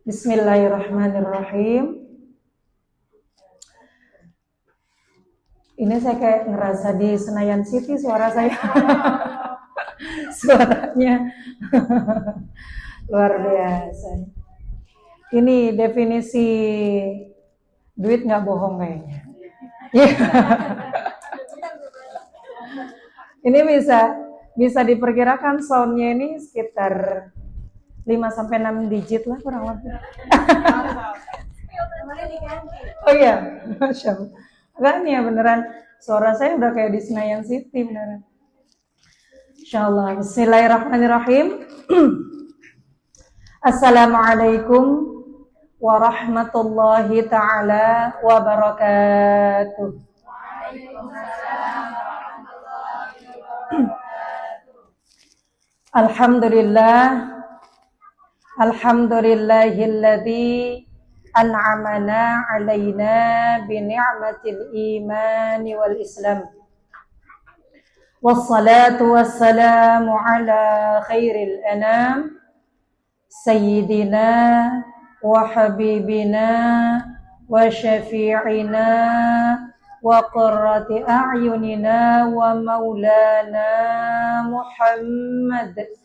Bismillahirrahmanirrahim. Ini saya kayak ngerasa di Senayan City suara saya. Suaranya luar biasa. Ini definisi duit nggak bohong kayaknya. Ini bisa diperkirakan soundnya ini sekitar 5-6 digit lah kurang lebih. Oh iya, Masya Allah. Enggak nih ya beneran, suara saya udah kayak di Senayan City beneran. Insyaallah. Bismillahirrahmanirrahim. Assalamualaikum warahmatullahi ta'ala wabarakatuh. Alhamdulillah. Alhamdulillahilladzi an'amana alaina bi ni'matil iman wal islam. Wassalatu wassalamu ala khairil anam sayyidina wa habibina wa syafi'ina wa qurrati a'yunina wa maulana Muhammad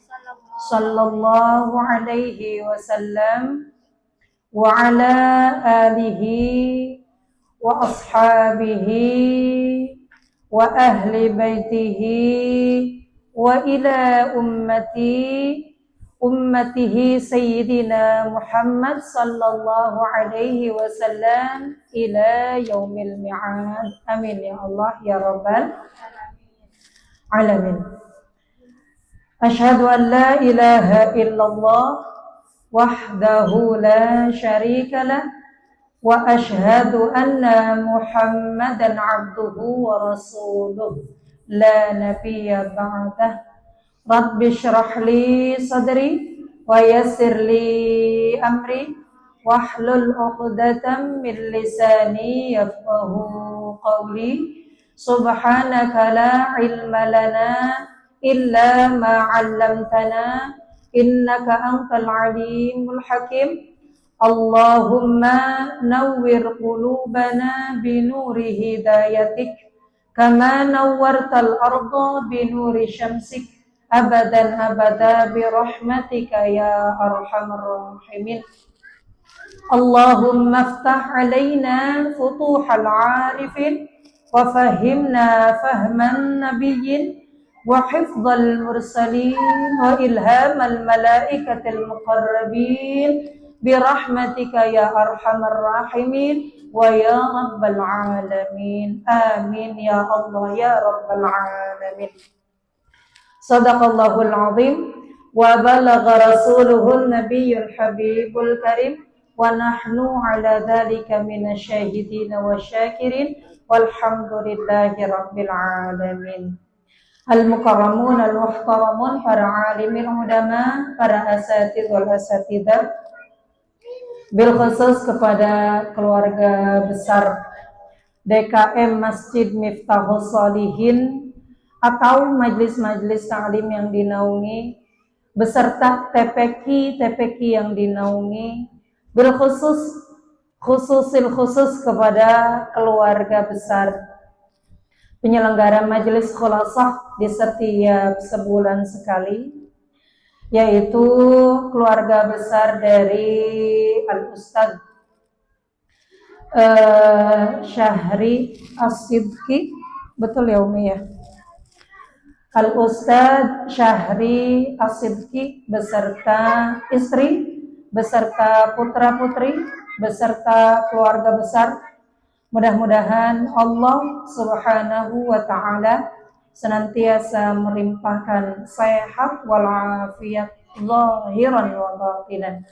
sallallahu alaihi wasallam wa ala alihi wa ashabihi wa ahli baitihi wa ila ummatihi sayyidina Muhammad sallallahu alaihi wasallam ila yaumil mi'ad. Amin ya Allah ya rabbal alamin. Asyhadu an la ilaha illallah wahdahu la syarikalah wa asyhadu anna Muhammadan abduhu wa rasuluh la nabiyya ba'dah. Rabbi shrah li sadri wa yassir li amri wahlul 'uqdatam min lisani yafqahu qawli. Subhanaka la ilma lana illa ma 'allamtana innaka antal alimul hakim. Allahumma nawwir qulubana binuri hidayatik kama nawwartal arda binuri syamsik abadan abada birahmatika ya arhamar rahimin. Allahumma aftah alaina futuhal arifin wa fahimna fahman nabiyyin wa hifdzal mursalin wa ilhamal malaikatil muqarrabin birahmatika ya arhamar rahimin wa ya rabbal alamin. Amin ya Allah ya rabbal alamin. Sadaqallahul azim wa balagha rasuluhun nabiyyul habibul karim wa nahnu ala dhalika minasyahidin wa syakirin walhamdulillahi rabbil alamin. Al-mukarramun, al-muhtaramun, para alimin ulama, para asatidz wal asatidah, bil khusus kepada keluarga besar DKM Masjid Miftahus Shalihin atau majelis-majelis ta'lim yang dinaungi, beserta TPQ yang dinaungi, bil khusus kepada keluarga besar penyelenggara majelis khulasah di setiap sebulan sekali, yaitu keluarga besar dari Al-Ustadz Syahri As-Sidqi, betul ya Umi ya? Al-Ustadz Syahri As-Sidqi beserta istri, beserta putra-putri, beserta keluarga besar. Mudah-mudahan Allah Subhanahu wa ta'ala senantiasa melimpahkan sehat walafiat zahiran wa batinan.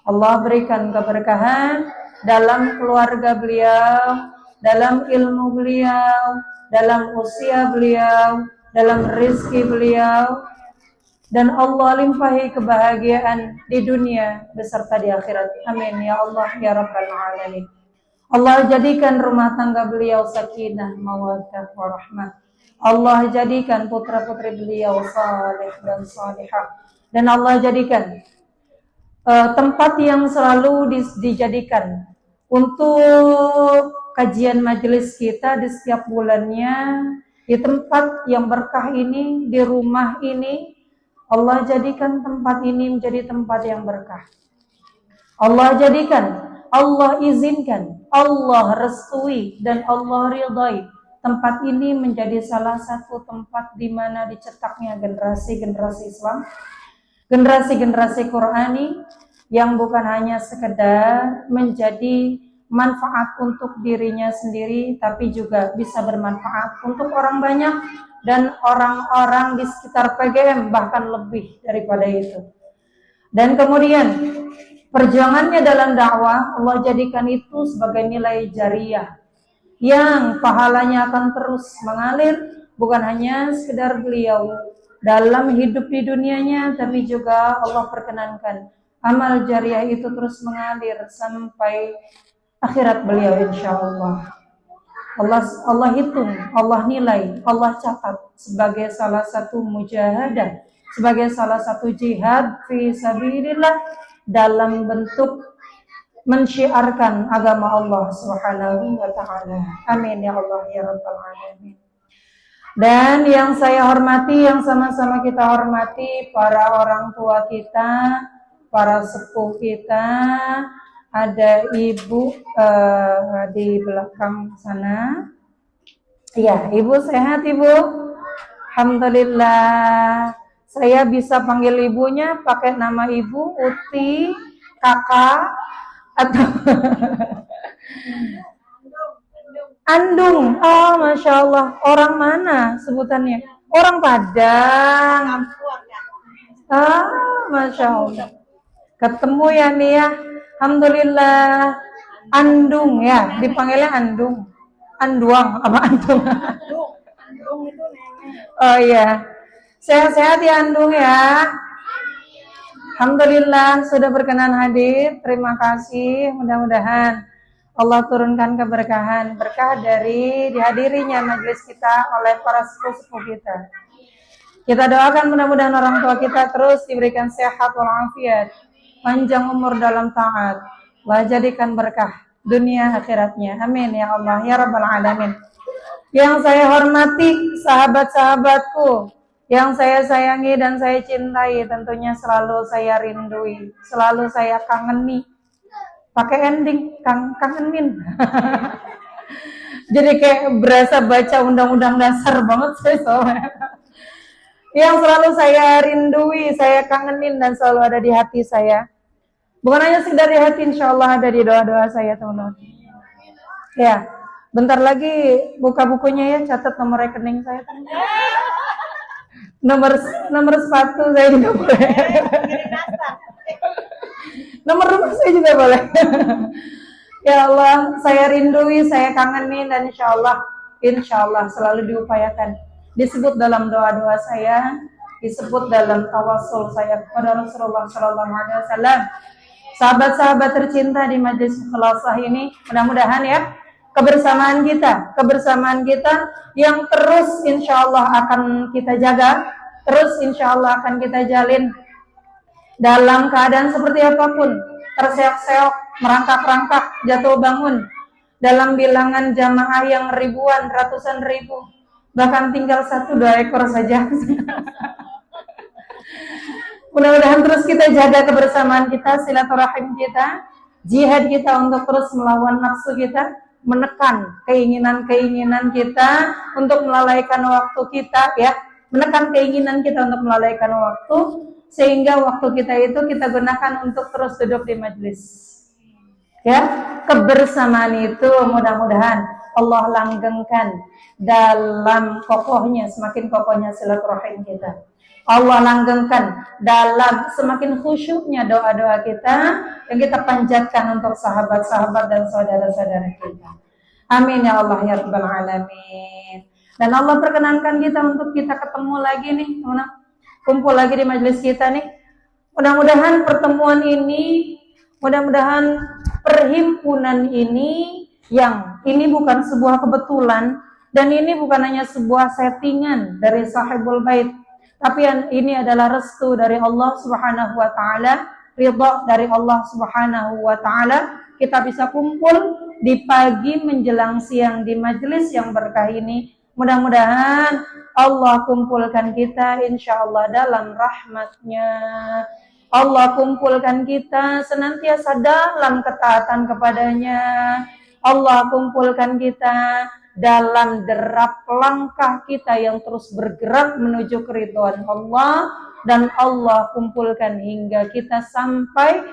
Allah berikan keberkahan dalam keluarga beliau, dalam ilmu beliau, dalam usia beliau, dalam rezeki beliau, dan Allah limpahi kebahagiaan di dunia beserta di akhirat. Amin ya Allah ya rabbal alamin. Allah jadikan rumah tangga beliau sakinah, mawaddah, warahmah. Allah jadikan putra-putri beliau saleh dan salihah. Dan Allah jadikan tempat yang selalu dijadikan untuk kajian majelis kita di setiap bulannya, di tempat yang berkah ini, di rumah ini. Allah jadikan tempat ini menjadi tempat yang berkah. Allah jadikan, Allah izinkan, Allah restui, dan Allah ridhai tempat ini menjadi salah satu tempat di mana dicetaknya generasi-generasi Islam, generasi-generasi Qurani yang bukan hanya sekedar menjadi manfaat untuk dirinya sendiri, tapi juga bisa bermanfaat untuk orang banyak dan orang-orang di sekitar PGM, bahkan lebih daripada itu. Dan kemudian perjuangannya dalam dakwah, Allah jadikan itu sebagai nilai jariah yang pahalanya akan terus mengalir, bukan hanya sekedar beliau dalam hidup di dunianya, tapi juga Allah perkenankan amal jariah itu terus mengalir sampai akhirat beliau, insya Allah. Allah hitung, Allah nilai, Allah catat sebagai salah satu mujahadah, sebagai salah satu jihad fi sabilillah dalam bentuk mensyiarkan agama Allah Subhanahu wa taala. Amin ya Allah ya rabbal alamin. Dan yang saya hormati, yang sama-sama kita hormati, para orang tua kita, para sepuh kita, ada ibu di belakang sana. Iya, ibu sehat ibu? Alhamdulillah. Saya bisa panggil ibunya pakai nama ibu, Uti, kakak, atau Andung. Oh, Masya Allah. Orang mana sebutannya? Orang Padang. Ah, Masya Allah. Ketemu ya nih ya. Alhamdulillah. Andung ya, dipanggilnya Andung. Anduang apa Andung? Andung itu nenek. Oh iya. Sehat-sehat ya Andung ya. Alhamdulillah sudah berkenan hadir. Terima kasih. Mudah-mudahan Allah turunkan keberkahan, berkah dari dihadirinya majelis kita oleh para sepuh-sepuh kita. Kita doakan mudah-mudahan orang tua kita terus diberikan sehat walafiat, panjang umur dalam taat. Allah jadikan berkah dunia akhiratnya. Amin ya Allah ya rabbal alamin. Yang saya hormati sahabat-sahabatku, yang saya sayangi dan saya cintai, tentunya selalu saya rindui, selalu saya kangeni. Pakai ending kangenin. Jadi kayak berasa baca undang-undang dasar banget saya soalnya. Yang selalu saya rindui, saya kangenin dan selalu ada di hati saya. Bukan hanya sekedar di hati, insya Allah ada di doa-doa saya teman-teman. Ya, bentar lagi buka bukunya ya, catat nomor rekening saya. Nomor sepatu saya juga boleh. Nomor rumah saya juga boleh. Ya Allah, saya rindui, saya kangenin, dan insya Allah selalu diupayakan. Disebut dalam doa-doa saya, disebut dalam tawasul saya kepada Rasulullah SAW. Sahabat-sahabat tercinta di Majelis Khalasah ini, mudah-mudahan ya, kebersamaan kita yang terus insya Allah akan kita jaga, terus insya Allah akan kita jalin dalam keadaan seperti apapun, terseok-seok, merangkak-rangkak, jatuh bangun, dalam bilangan jamaah yang ribuan, ratusan ribu, bahkan tinggal 1-2 ekor saja. Mudah-mudahan terus kita jaga kebersamaan kita, silaturahim kita, jihad kita untuk terus melawan nafsu kita, menekan keinginan-keinginan kita untuk melalaikan waktu kita, ya, menekan keinginan kita untuk melalaikan waktu, sehingga waktu kita itu kita gunakan untuk terus duduk di majelis. Ya, kebersamaan itu mudah-mudahan Allah langgengkan dalam kokohnya, semakin kokohnya silaturahim kita. Allah langgengkan dalam semakin khusyuknya doa-doa kita yang kita panjatkan untuk sahabat-sahabat dan saudara-saudara kita. Amin ya Allah ya rabbal alamin. Dan Allah perkenankan kita untuk kita ketemu lagi nih, teman-teman. Kumpul lagi di majelis kita nih. Mudah-mudahan pertemuan ini, mudah-mudahan perhimpunan ini, yang ini bukan sebuah kebetulan, dan ini bukan hanya sebuah settingan dari sahibul bait, tapi ini adalah restu dari Allah Subhanahu wa taala ridha dari Allah Subhanahu wa taala, kita bisa kumpul di pagi menjelang siang di majelis yang berkah ini. Mudah-mudahan Allah kumpulkan kita insyaallah dalam rahmat-Nya. Allah kumpulkan kita senantiasa dalam ketaatan kepadanya. Allah kumpulkan kita dalam derap langkah kita yang terus bergerak menuju keridhaan Allah, dan Allah kumpulkan hingga kita sampai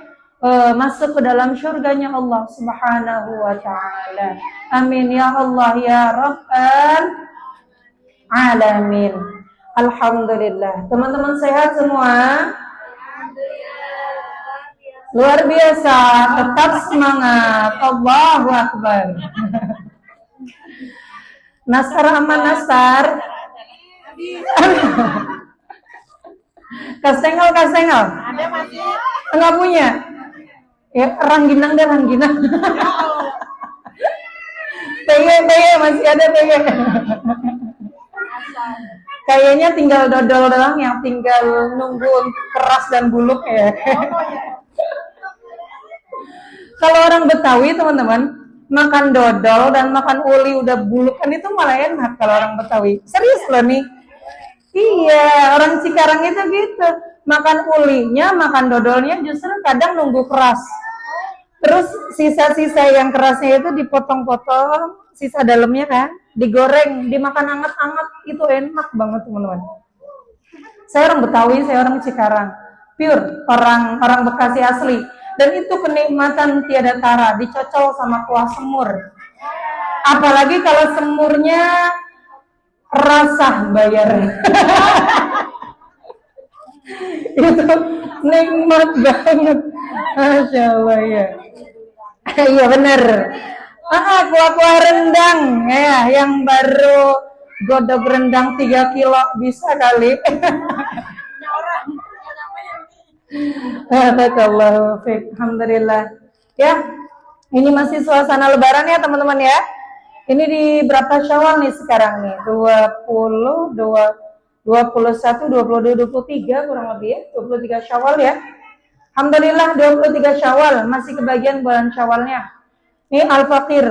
masuk ke dalam surganya Allah Subhanahu wa taala. Amin ya Allah ya Rabbal alamin. Alhamdulillah. Teman-teman sehat semua? Luar biasa, tetap semangat. Allahu Akbar. Nasar aman Nasar. Kasengel. Ada masih? Enggak punya. Ya, rangginang deh rangginang. PG masih ada PG. Kayaknya tinggal dodol doang yang tinggal nunggu keras dan buluk ya. Kalau orang Betawi teman-teman, makan dodol dan makan uli udah bulukan itu malah enak kalau orang Betawi. Serius loh nih. Iya, orang Cikarang itu gitu. Makan ulinya, makan dodolnya justru kadang nunggu keras. Terus sisa-sisa yang kerasnya itu dipotong-potong, sisa dalamnya kan, digoreng, dimakan anget-anget, itu enak banget teman-teman. Saya orang Betawi, saya orang Cikarang. Pure, orang Bekasi asli. Dan itu kenikmatan tiada tara, dicocol sama kuah semur. Apalagi kalau semurnya rasa bayar. Itu nikmat banget. Masya Allah ya. Iya bener. Kuah-kuah rendang ya, yang baru godok rendang 3 kilo bisa kali. Barakallahu fiik. Alhamdulillah. Ya, ini masih suasana lebaran ya teman-teman ya. Ini di berapa Syawal nih sekarang nih? 20, 21, 22, 23 kurang lebih ya. 23 Syawal ya. Alhamdulillah 23 Syawal, masih kebagian bulan Syawalnya. Ini Al-Fakir.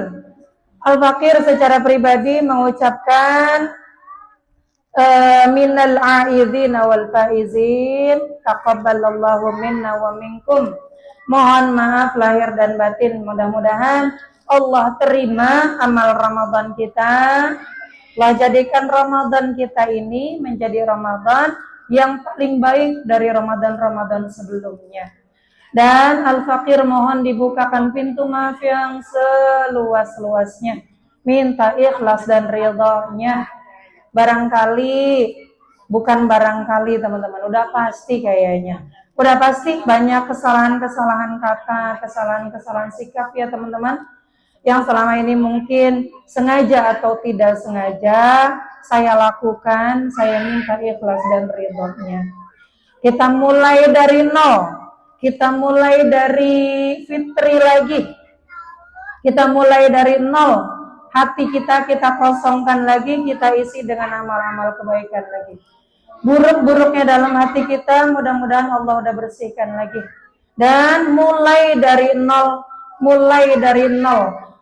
Al-Fakir secara pribadi mengucapkan minal a'idhin wal faizin taqabbalallahu minna wa minkum. Mohon maaf lahir dan batin, mudah-mudahan Allah terima amal Ramadan kita. Allah jadikan Ramadan kita ini menjadi Ramadan yang paling baik dari Ramadan-Ramadan sebelumnya. Dan Al-Fakir mohon dibukakan pintu maaf yang seluas-luasnya. Minta ikhlas dan ridha-Nya. Barangkali, bukan barangkali teman-teman, udah pasti kayaknya. Udah pasti banyak kesalahan-kesalahan kata, kesalahan-kesalahan sikap ya teman-teman. Yang selama ini mungkin sengaja atau tidak sengaja saya lakukan, saya minta ikhlas dan ridha-Nya. Kita mulai dari nol, kita mulai dari fitri lagi, kita mulai dari nol. Hati kita kosongkan lagi, kita isi dengan amal-amal kebaikan lagi. Buruk-buruknya dalam hati kita mudah-mudahan Allah udah bersihkan lagi. Dan mulai dari nol,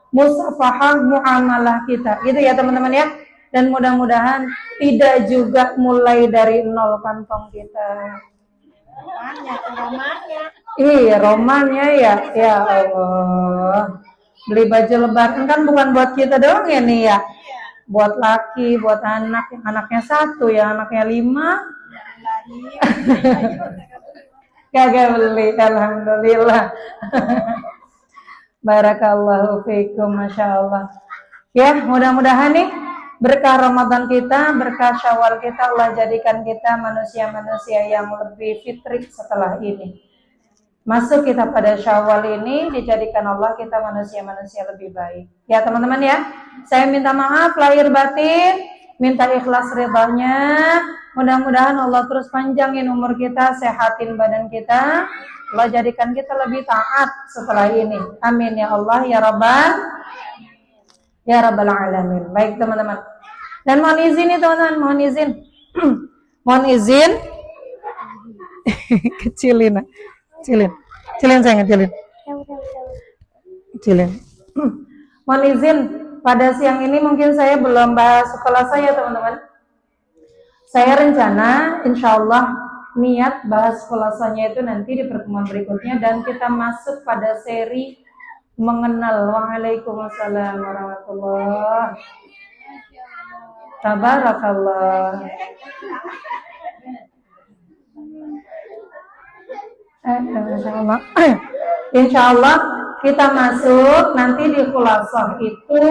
musafahah muamalah kita. Gitu ya teman-teman ya. Dan mudah-mudahan tidak juga mulai dari nol kantong kita. Romannya. Iya, romannya ya. Ya Allah. Beli baju lebaran kan bukan buat kita doang ya nih ya. Buat laki, buat anak, yang anaknya 1, yang anaknya 5. Kagak beli, alhamdulillah. Barakallahu fiikum, masya Allah. Ya, mudah-mudahan nih berkah Ramadan kita, berkah Syawal kita, Allah jadikan kita manusia-manusia yang lebih fitri setelah ini. Masuk kita pada Syawal ini, dijadikan Allah kita manusia-manusia lebih baik. Ya teman-teman ya, saya minta maaf lahir batin, minta ikhlas ridha-Nya. Mudah-mudahan Allah terus panjangin umur kita, sehatin badan kita. Allah jadikan kita lebih taat setelah ini. Amin ya Allah ya Rabbal alamin. Baik teman-teman. Dan mohon izin nih teman-teman, mohon izin. Mohon izin. Kecilin. Cilin. Cilin sayang, cilin. Cilin. Mohon izin, pada siang ini mungkin saya belum bahas sekolah saya, teman-teman. Saya rencana, insya Allah, niat bahas sekolahnya itu nanti di pertemuan berikutnya, dan kita masuk pada seri mengenal. Waalaikumsalam warahmatullahi wabarakatuh. Tabarakallah. Insya Allah kita masuk nanti di khulasah itu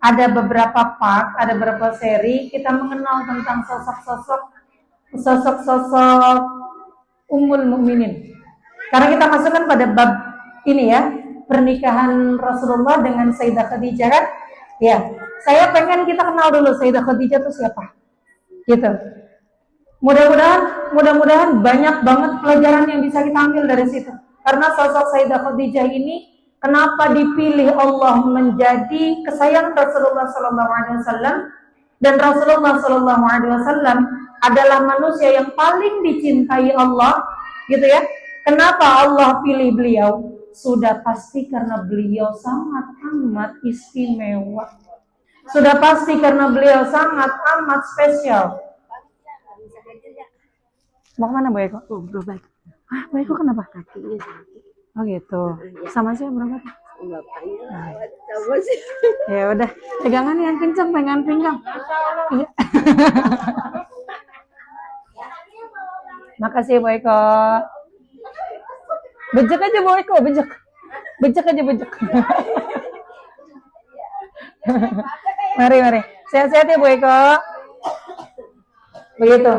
ada beberapa part, ada beberapa seri kita mengenal tentang sosok-sosok Ummul Mukminin. Karena kita masukkan pada bab ini ya, pernikahan Rasulullah dengan Sayyidah Khadijah kan? Ya, saya pengen kita kenal dulu Sayyidah Khadijah itu siapa. Gitu. Mudah-mudahan banyak banget pelajaran yang bisa kita ambil dari situ. Karena sosok Sayyidah Khadijah ini kenapa dipilih Allah menjadi kesayangan Rasulullah SAW, dan Rasulullah SAW adalah manusia yang paling dicintai Allah, gitu ya. Kenapa Allah pilih beliau? Sudah pasti karena beliau sangat amat istimewa. Sudah pasti karena beliau sangat amat spesial. Mau kemana Bu Eko? Berobat. Ah, Bu Eko kenapa? Kakinya sakit. Oh gitu. Sama saya berobat. Ya udah, pegangan yang kencang, pegangan pinggang. Iya. Makasih Bu Eko. Bejek aja Bu Eko, bejek. Bejek aja bejek. Mari. Sehat-sehat ya Bu Eko. Begitu.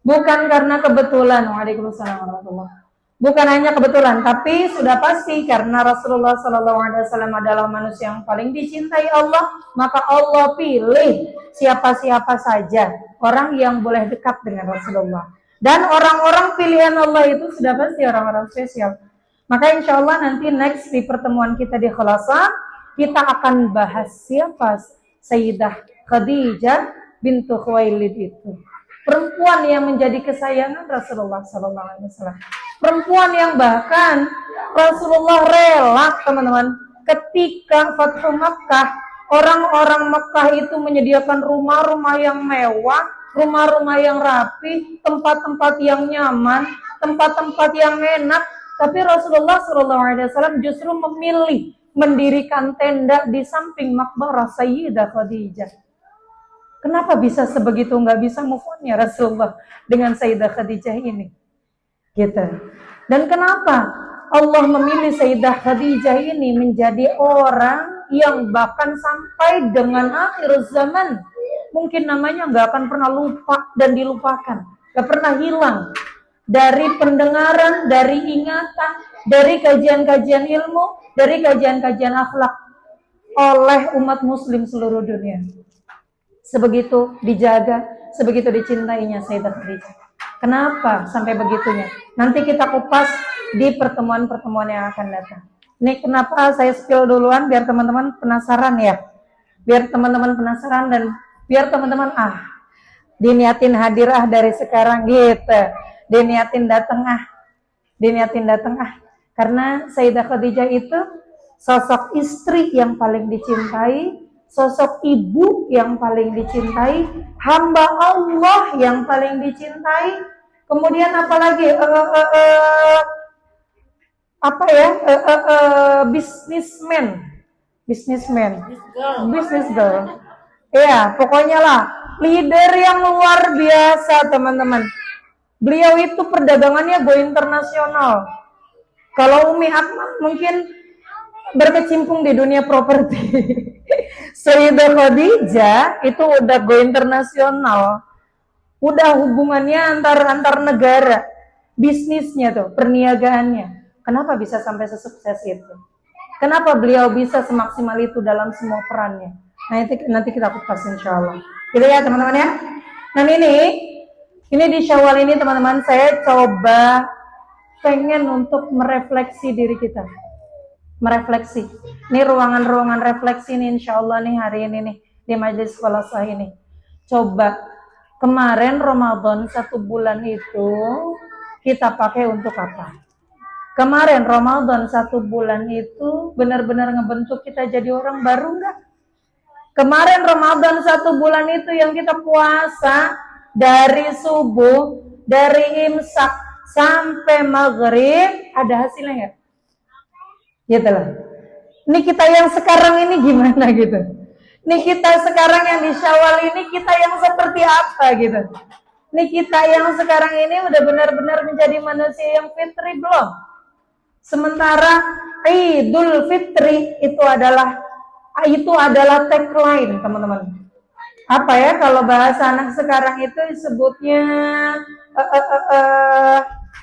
Bukan karena kebetulan. Waalaikumsalam warahmatullahi wabarakatuh. Bukan hanya kebetulan, tapi sudah pasti karena Rasulullah SAW adalah manusia yang paling dicintai Allah, maka Allah pilih siapa-siapa saja orang yang boleh dekat dengan Rasulullah. Dan orang-orang pilihan Allah itu sudah pasti orang-orang spesial. Maka insya Allah nanti next di pertemuan kita di Khulasah, kita akan bahas siapa Sayyidah Khadijah bintu Khuwailid itu. Perempuan yang menjadi kesayangan Rasulullah SAW. Perempuan yang bahkan Rasulullah rela, teman-teman, ketika Fathu Makkah, orang-orang Makkah itu menyediakan rumah-rumah yang mewah, rumah-rumah yang rapi, tempat-tempat yang nyaman, tempat-tempat yang enak, tapi Rasulullah SAW justru memilih mendirikan tenda di samping makbarah Sayyidah Khadijah. Kenapa bisa sebegitu nggak bisa move on-nya Rasulullah dengan Sayyidah Khadijah ini? Gitu. Dan kenapa Allah memilih Sayyidah Khadijah ini menjadi orang yang bahkan sampai dengan akhir zaman mungkin namanya nggak akan pernah lupa dan dilupakan, nggak pernah hilang dari pendengaran, dari ingatan, dari kajian-kajian ilmu, dari kajian-kajian akhlak oleh umat muslim seluruh dunia. Sebegitu dijaga, sebegitu dicintainya Sayyidah Khadijah. Kenapa sampai begitunya? Nanti kita kupas di pertemuan-pertemuan yang akan datang. Ini kenapa saya spill duluan biar teman-teman penasaran ya. Biar teman-teman penasaran dan biar teman-teman diniatin hadir dari sekarang gitu. Diniatin datang Karena Sayyidah Khadijah itu sosok istri yang paling dicintai, sosok ibu yang paling dicintai, hamba Allah yang paling dicintai. Kemudian apalagi business girl. Ya, pokoknya lah leader yang luar biasa, teman-teman. Beliau itu perdagangannya go internasional. Kalau Umi Akmal mungkin berkecimpung di dunia properti. Sayyidah Khadijah itu udah go internasional. Udah hubungannya antar negara. Bisnisnya tuh, perniagaannya. Kenapa bisa sampai sesukses itu? Kenapa beliau bisa semaksimal itu dalam semua perannya? Nah, nanti kita kupas insya Allah. Gitu ya teman-teman ya. Nah ini di Syawal ini teman-teman, saya coba pengen untuk merefleksi diri kita. Merefleksi. Ini ruangan-ruangan refleksi nih insya Allah nih hari ini nih di majelis Khulasah ini. Coba kemarin Ramadan 1 bulan itu kita pakai untuk apa? Kemarin Ramadan 1 bulan itu benar-benar ngebentuk kita jadi orang baru nggak? Kemarin Ramadan 1 bulan itu yang kita puasa dari subuh, dari imsak sampai maghrib, ada hasilnya nggak? Gitu loh. Ini kita yang sekarang ini gimana gitu? Ini kita sekarang yang di Syawal ini kita yang seperti apa gitu? Ini kita yang sekarang ini udah benar-benar menjadi manusia yang fitri belum? Sementara Idul Fitri itu adalah tagline, teman-teman. Apa ya kalau bahasa anak sekarang itu disebutnya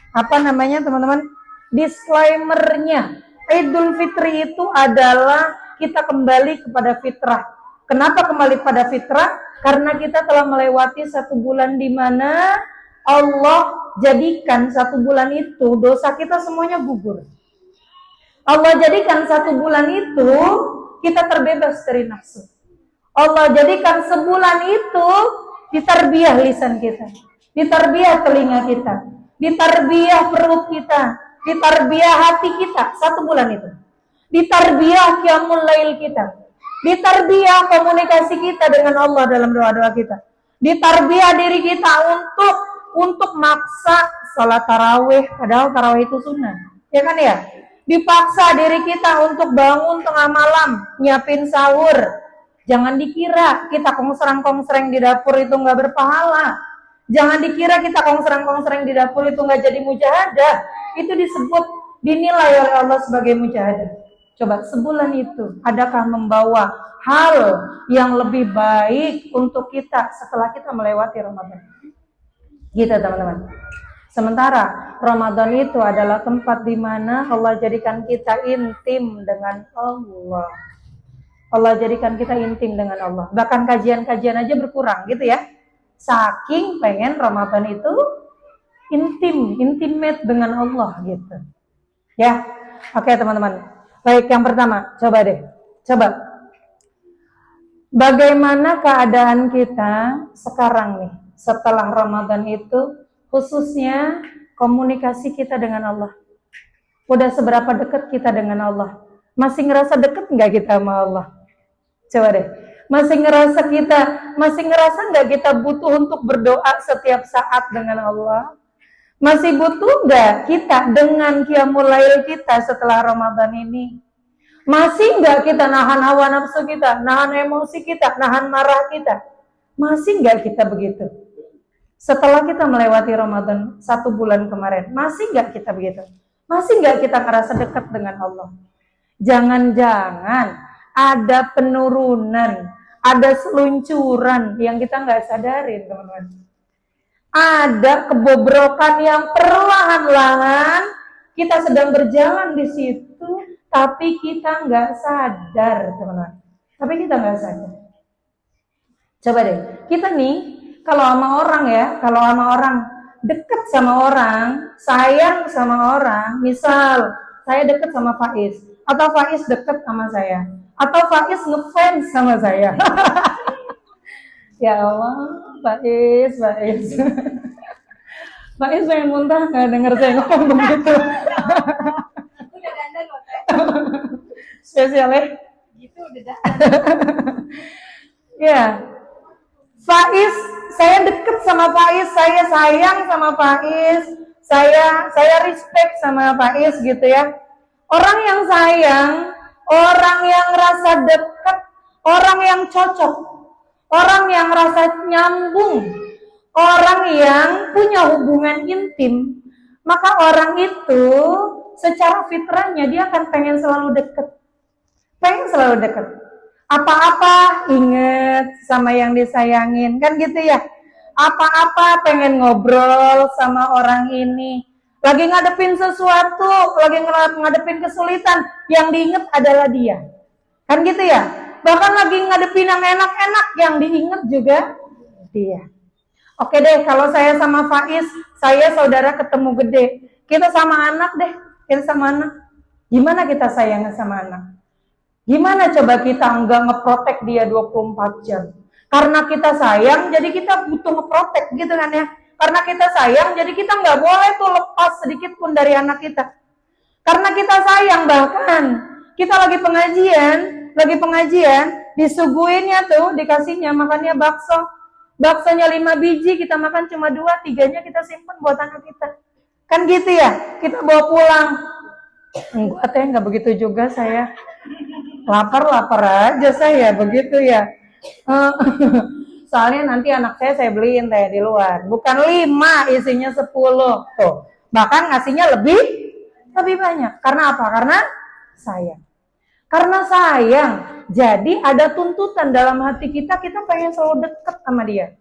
apa namanya, teman-teman? Disclaimer-nya. Idul Fitri itu adalah kita kembali kepada fitrah. Kenapa kembali pada fitrah? Karena kita telah melewati 1 bulan di mana Allah jadikan 1 bulan itu dosa kita semuanya gugur. Allah jadikan 1 bulan itu kita terbebas dari nafsu. Allah jadikan sebulan itu ditarbiyah lisan kita, ditarbiyah telinga kita, ditarbiyah perut kita, ditarbiyah hati kita 1 bulan itu. Ditarbiyah qiyamul lail kita, ditarbiyah komunikasi kita dengan Allah dalam doa-doa kita, ditarbiyah diri kita untuk maksa salat tarawih, padahal tarawih itu sunnah, ya kan ya? Dipaksa diri kita untuk bangun tengah malam, nyiapin sahur. Jangan dikira kita kongsreng-kongsreng di dapur itu nggak berpahala. Jangan dikira kita kongsreng-kongsreng di dapur itu nggak jadi mujahadah. Itu disebut, dinilai oleh Allah sebagai mujahadah. Coba sebulan itu, adakah membawa hal yang lebih baik untuk kita setelah kita melewati Ramadan? Gitu teman-teman. Sementara Ramadan itu adalah tempat di mana Allah jadikan kita intim dengan Allah. Allah jadikan kita intim dengan Allah. Bahkan kajian-kajian aja berkurang gitu ya. Saking pengen Ramadan itu intimate dengan Allah gitu. Ya, oke teman-teman. Baik, yang pertama, coba deh. Coba. Bagaimana keadaan kita sekarang nih setelah Ramadan itu? Khususnya komunikasi kita dengan Allah. Udah seberapa dekat kita dengan Allah? Masih ngerasa dekat nggak kita sama Allah? Coba deh. Masih ngerasa nggak kita butuh untuk berdoa setiap saat dengan Allah? Masih butuh nggak kita dengan qiyamul lail kita setelah Ramadan ini? Masih nggak kita nahan hawa nafsu kita, nahan emosi kita, nahan marah kita? Masih nggak kita begitu? Setelah kita melewati Ramadan 1 bulan kemarin, masih nggak kita begitu? Masih nggak kita ngerasa dekat dengan Allah? Jangan-jangan ada penurunan, ada seluncuran yang kita nggak sadarin, teman-teman. Ada kebobrokan yang perlahan-lahan kita sedang berjalan di situ, tapi kita nggak sadar, teman-teman. Tapi kita nggak sadar. Coba deh, kita nih, kalau sama orang deket sama orang, sayang sama orang, misal saya deket sama Faiz, atau Faiz deket sama saya, atau Faiz ngefans sama saya. Ya Allah, Faiz. Faiz pengen muntah nggak denger saya ngomong begitu. Udah dandan loh, Teh. Spesial ya? Gitu udah dandan. Ya. Faiz, saya deket sama Faiz, saya sayang sama Faiz, saya respect sama Faiz gitu ya. Orang yang sayang, orang yang rasa dekat, orang yang cocok, orang yang rasa nyambung, orang yang punya hubungan intim, maka orang itu secara fitrahnya dia akan pengen selalu dekat. Pengen selalu dekat. Apa-apa inget sama yang disayangin, kan gitu ya. Apa-apa pengen ngobrol sama orang ini. Lagi ngadepin sesuatu, lagi ngadepin kesulitan, yang diinget adalah dia. Kan gitu ya. Bahkan lagi ngadepin yang enak-enak, yang diinget juga dia. Oke deh, kalau saya sama Faiz, saya saudara ketemu gede. Kita sama anak deh, kita sama anak. Gimana kita sayang sama anak? Gimana coba kita nggak ngeprotek dia 24 jam? Karena kita sayang, jadi kita butuh ngeprotek gitu kan ya. Karena kita sayang, jadi kita nggak boleh tuh lepas sedikit pun dari anak kita. Karena kita sayang, bahkan kita lagi pengajian, disuguhinnya tuh, dikasihnya makannya bakso. Baksonya 5 biji, kita makan cuma 2, 3-nya kita simpan buat anak kita. Kan gitu ya, kita bawa pulang. Enggak teh, enggak begitu juga saya. Lapar aja saya, begitu ya. Soalnya nanti anak saya beliin teh di luar. Bukan 5, isinya 10. Tuh. Bahkan ngasihnya lebih banyak. Karena apa? Karena sayang. Karena sayang. Jadi ada tuntutan dalam hati kita pengen selalu dekat sama dia.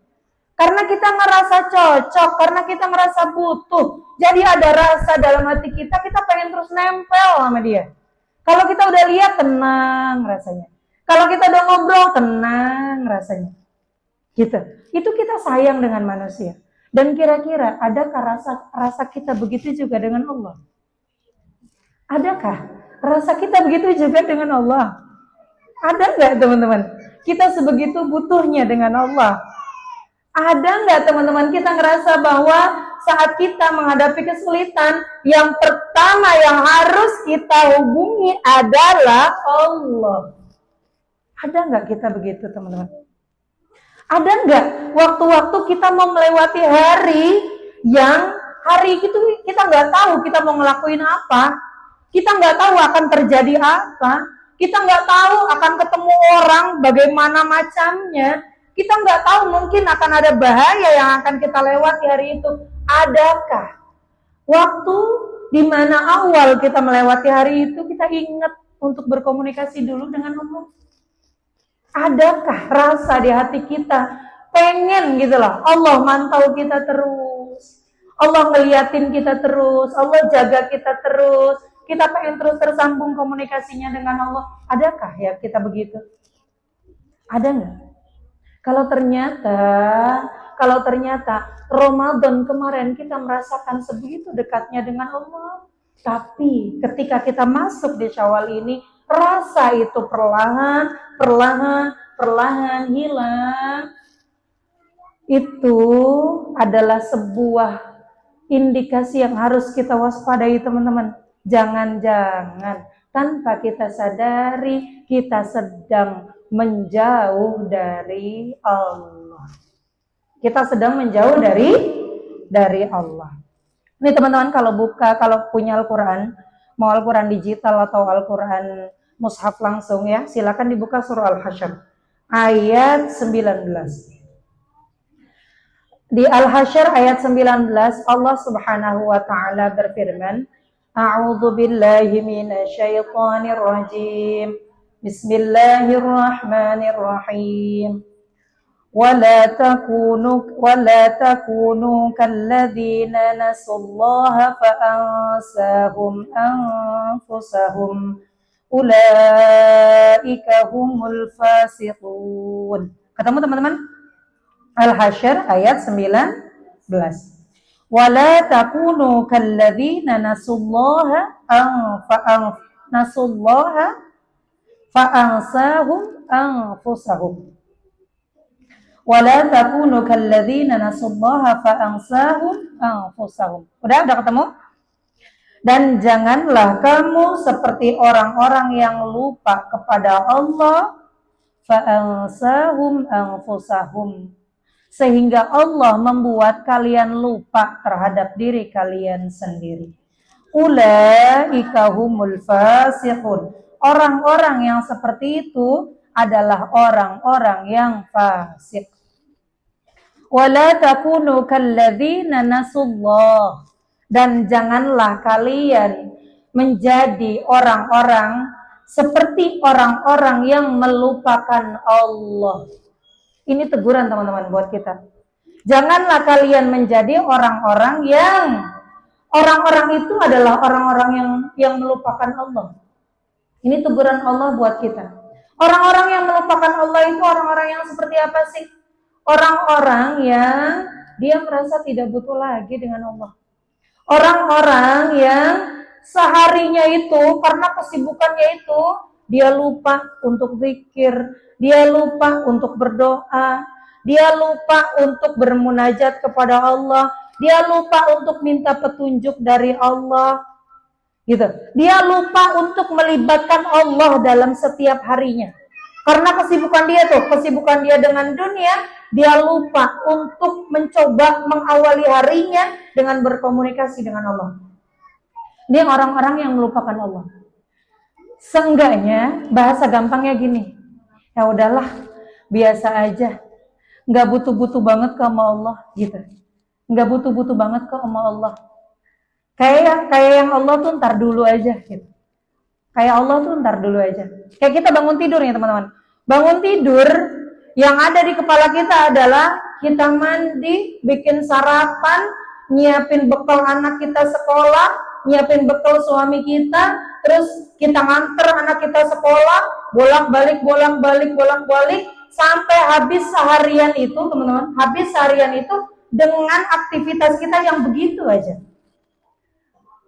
Karena kita ngerasa cocok, karena kita ngerasa butuh. Jadi ada rasa dalam hati kita pengen terus nempel sama dia. Kalau kita udah lihat, tenang rasanya. Kalau kita udah ngobrol, tenang rasanya. Gitu. Itu kita sayang dengan manusia. Dan kira-kira adakah rasa kita begitu juga dengan Allah? Adakah rasa kita begitu juga dengan Allah? Ada nggak teman-teman? Kita sebegitu butuhnya dengan Allah. Ada nggak teman-teman kita ngerasa bahwa saat kita menghadapi kesulitan, yang pertama yang harus kita hubungi adalah Allah. Ada nggak kita begitu teman-teman? Ada nggak waktu-waktu kita mau melewati hari yang hari itu kita nggak tahu kita mau ngelakuin apa, kita nggak tahu akan terjadi apa, kita nggak tahu akan ketemu orang bagaimana macamnya, kita nggak tahu mungkin akan ada bahaya yang akan kita lewati hari itu. Adakah waktu di mana awal kita melewati hari itu kita ingat untuk berkomunikasi dulu dengan Allah? Adakah rasa di hati kita pengen gitu loh, Allah mantau kita terus, Allah ngeliatin kita terus, Allah jaga kita terus, kita pengen terus tersambung komunikasinya dengan Allah. Adakah ya kita begitu? Ada nggak? Kalau ternyata Ramadan kemarin kita merasakan sebegitu dekatnya dengan Allah, tapi ketika kita masuk di Syawal ini, rasa itu perlahan hilang. Itu adalah sebuah indikasi yang harus kita waspadai teman-teman. Jangan-jangan tanpa kita sadari kita sedang menjauh dari Allah. Kita sedang menjauh dari Allah. Ini teman-teman kalau punya Al-Quran, mau Al-Quran digital atau Al-Quran mushaf langsung ya, silakan dibuka surah Al-Hasyr ayat 19. Di Al-Hasyr ayat 19 Allah Subhanahu wa taala berfirman, A'udzu billahi minasyaitonir rajim. Bismillahirrahmanirrahim. ولا تكونوا كالذين نسوا الله فأنساهم أنفسهم أولئك هم الفاسقون. Ketemu teman-teman? Al-Hasyr ayat 19. ولا تكونوا كالذين نسوا الله فأنساهم أنفسهم wala takunu kalladzina nasullaha fa'ansahum anfusahum. Udah ketemu? Dan janganlah kamu seperti orang-orang yang lupa kepada Allah, fa'ansahum anfusahum, sehingga Allah membuat kalian lupa terhadap diri kalian sendiri. Ulaika humul fasiqun. Orang-orang yang seperti itu adalah orang-orang yang fasik. Wala takunu kalladzina nasullah, dan janganlah kalian menjadi orang-orang seperti orang-orang yang melupakan Allah. Ini teguran teman-teman buat kita. Janganlah kalian menjadi orang-orang itu adalah orang-orang yang melupakan Allah. Ini teguran Allah buat kita. Orang-orang yang melupakan Allah itu orang-orang yang seperti apa sih? Orang-orang yang dia merasa tidak butuh lagi dengan Allah. Orang-orang yang seharinya itu karena kesibukannya itu dia lupa untuk zikir, dia lupa untuk berdoa, dia lupa untuk bermunajat kepada Allah, dia lupa untuk minta petunjuk dari Allah. Gitu. Dia lupa untuk melibatkan Allah dalam setiap harinya. Karena kesibukan dia dengan dunia, dia lupa untuk mencoba mengawali harinya dengan berkomunikasi dengan Allah. Dia orang-orang yang melupakan Allah. Seenggaknya bahasa gampangnya gini, ya udahlah, biasa aja, nggak butuh-butuh banget ke sama Allah, gitu. Nggak butuh-butuh banget ke sama Allah. Kayak yang Allah tuh ntar dulu aja, gitu. Kayak Allah tuh ntar dulu aja. Kayak kita bangun tidur nih teman-teman. Bangun tidur, yang ada di kepala kita adalah kita mandi, bikin sarapan, nyiapin bekal anak kita sekolah, nyiapin bekal suami kita, terus kita nganter anak kita sekolah, bolak-balik, sampai habis seharian itu, teman-teman, habis seharian itu dengan aktivitas kita yang begitu aja.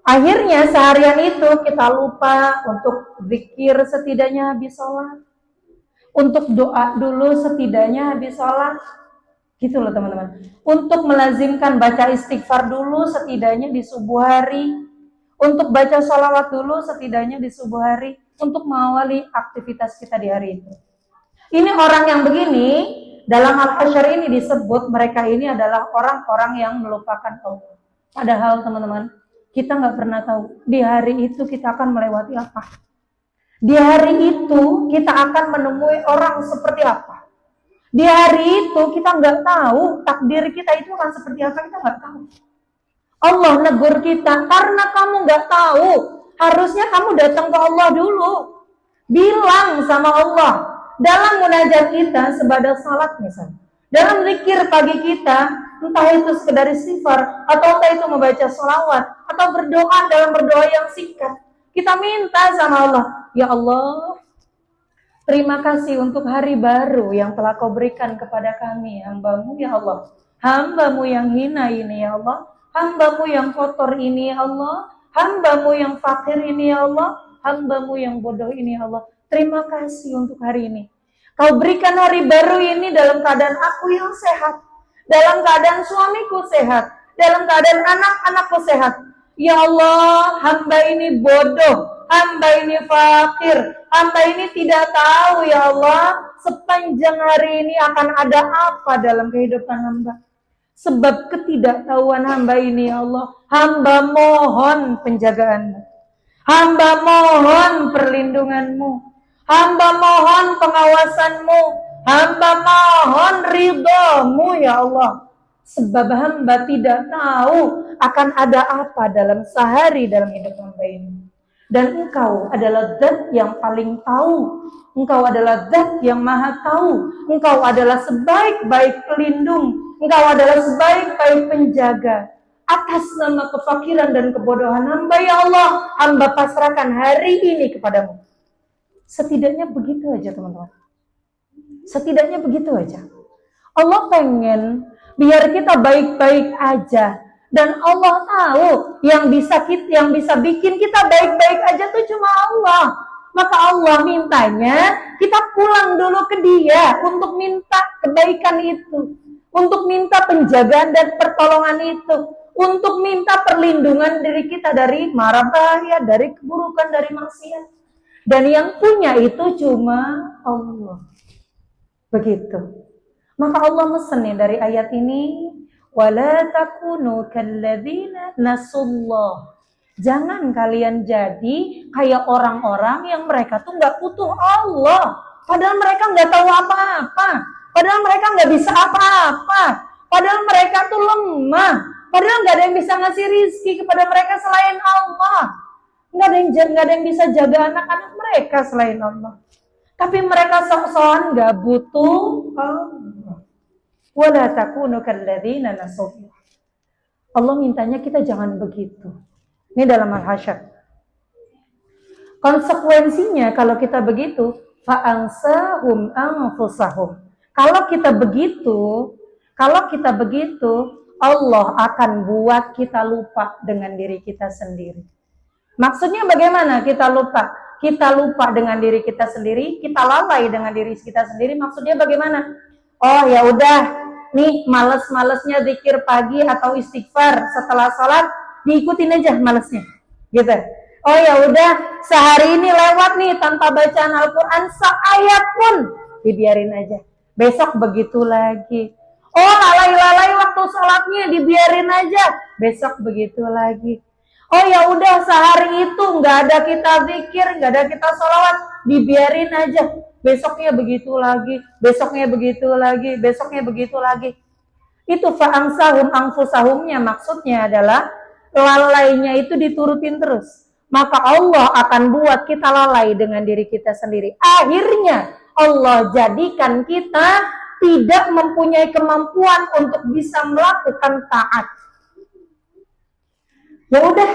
Akhirnya seharian itu kita lupa untuk zikir setidaknya habis sholat, untuk doa dulu setidaknya habis sholat, gitu loh teman-teman. Untuk melazimkan baca istighfar dulu setidaknya di subuh hari, untuk baca sholawat dulu setidaknya di subuh hari, untuk mengawali aktivitas kita di hari itu. Ini orang yang begini, dalam Al-Hasyr ini disebut mereka ini adalah orang-orang yang melupakan Allah. Padahal teman-teman, kita nggak pernah tahu di hari itu kita akan melewati apa. Di hari itu kita akan menemui orang seperti apa. Di hari itu kita nggak tahu takdir kita itu akan seperti apa, kita nggak tahu. Allah negur kita karena kamu nggak tahu. Harusnya kamu datang ke Allah dulu. Bilang sama Allah dalam munajat kita sebadas salat misalnya. Dalam zikir pagi kita, entah itu sekedar istighfar, atau entah itu membaca sholawat, atau berdoa dalam berdoa yang singkat. Kita minta sama Allah, ya Allah, terima kasih untuk hari baru yang telah kau berikan kepada kami, hamba-Mu ya Allah. Hamba-Mu yang hina ini ya Allah, hamba-Mu yang kotor ini ya Allah, hamba-Mu yang fakir ini ya Allah, hamba-Mu yang bodoh ini ya Allah. Terima kasih untuk hari ini. Kau berikan hari baru ini dalam keadaan aku yang sehat, dalam keadaan suamiku sehat, dalam keadaan anak-anakku sehat. Ya Allah, hamba ini bodoh, hamba ini fakir, hamba ini tidak tahu ya Allah, sepanjang hari ini akan ada apa dalam kehidupan hamba. Sebab ketidaktahuan hamba ini ya Allah, hamba mohon penjagaanmu, hamba mohon perlindunganmu, hamba mohon pengawasanmu, hamba mohon ridhamu ya Allah. Sebab hamba tidak tahu akan ada apa dalam sehari dalam hidup hamba ini. Dan Engkau adalah Zat yang paling tahu. Engkau adalah Zat yang maha tahu. Engkau adalah sebaik-baik pelindung. Engkau adalah sebaik-baik penjaga. Atas nama kefakiran dan kebodohan hamba ya Allah, hamba pasrahkan hari ini kepadamu. Setidaknya begitu aja teman-teman. Setidaknya begitu aja. Allah pengen biar kita baik-baik aja. Dan Allah tahu yang bisa bikin kita baik-baik aja tuh cuma Allah. Maka Allah mintanya kita pulang dulu ke Dia untuk minta kebaikan itu, untuk minta penjagaan dan pertolongan itu, untuk minta perlindungan diri kita dari mara bahaya, dari keburukan, dari maksiat. Dan yang punya itu cuma Allah. Begitu. Maka Allah mesen nih dari ayat ini, wala takunu kalladzina nasullah. Jangan kalian jadi kayak orang-orang yang mereka tuh nggak butuh Allah. Padahal mereka nggak tahu apa-apa. Padahal mereka nggak bisa apa-apa. Padahal mereka tuh lemah. Padahal nggak ada yang bisa ngasih rizki kepada mereka selain Allah. Nggak ada yang bisa jaga anak-anak mereka selain Allah. Tapi mereka sok-sokan nggak butuh Allah. Wala takunu kalladzina nasullah. Allah mintanya kita jangan begitu. Ini dalam Al-Hasyr. Konsekuensinya kalau kita begitu, fa'ansahum anfusahum. Kalau kita begitu, Allah akan buat kita lupa dengan diri kita sendiri. Maksudnya bagaimana kita lupa? Kita lupa dengan diri kita sendiri, kita lalai dengan diri kita sendiri. Maksudnya bagaimana? Oh ya udah, nih males-malesnya zikir pagi atau istighfar setelah sholat, diikutin aja malesnya, gitu. Oh ya udah, sehari ini lewat nih tanpa bacaan Al-Quran seayat pun, dibiarin aja. Besok begitu lagi. Oh lalai-lalai waktu sholatnya, dibiarin aja. Besok begitu lagi. Oh ya udah, sehari itu nggak ada kita zikir, nggak ada kita sholawat, dibiarin aja. Besoknya begitu lagi, besoknya begitu lagi, besoknya begitu lagi. Itu fa'angsahum anfusahumnya, maksudnya adalah lalainya itu diturutin terus. Maka Allah akan buat kita lalai dengan diri kita sendiri. Akhirnya Allah jadikan kita tidak mempunyai kemampuan untuk bisa melakukan taat. Ya udah,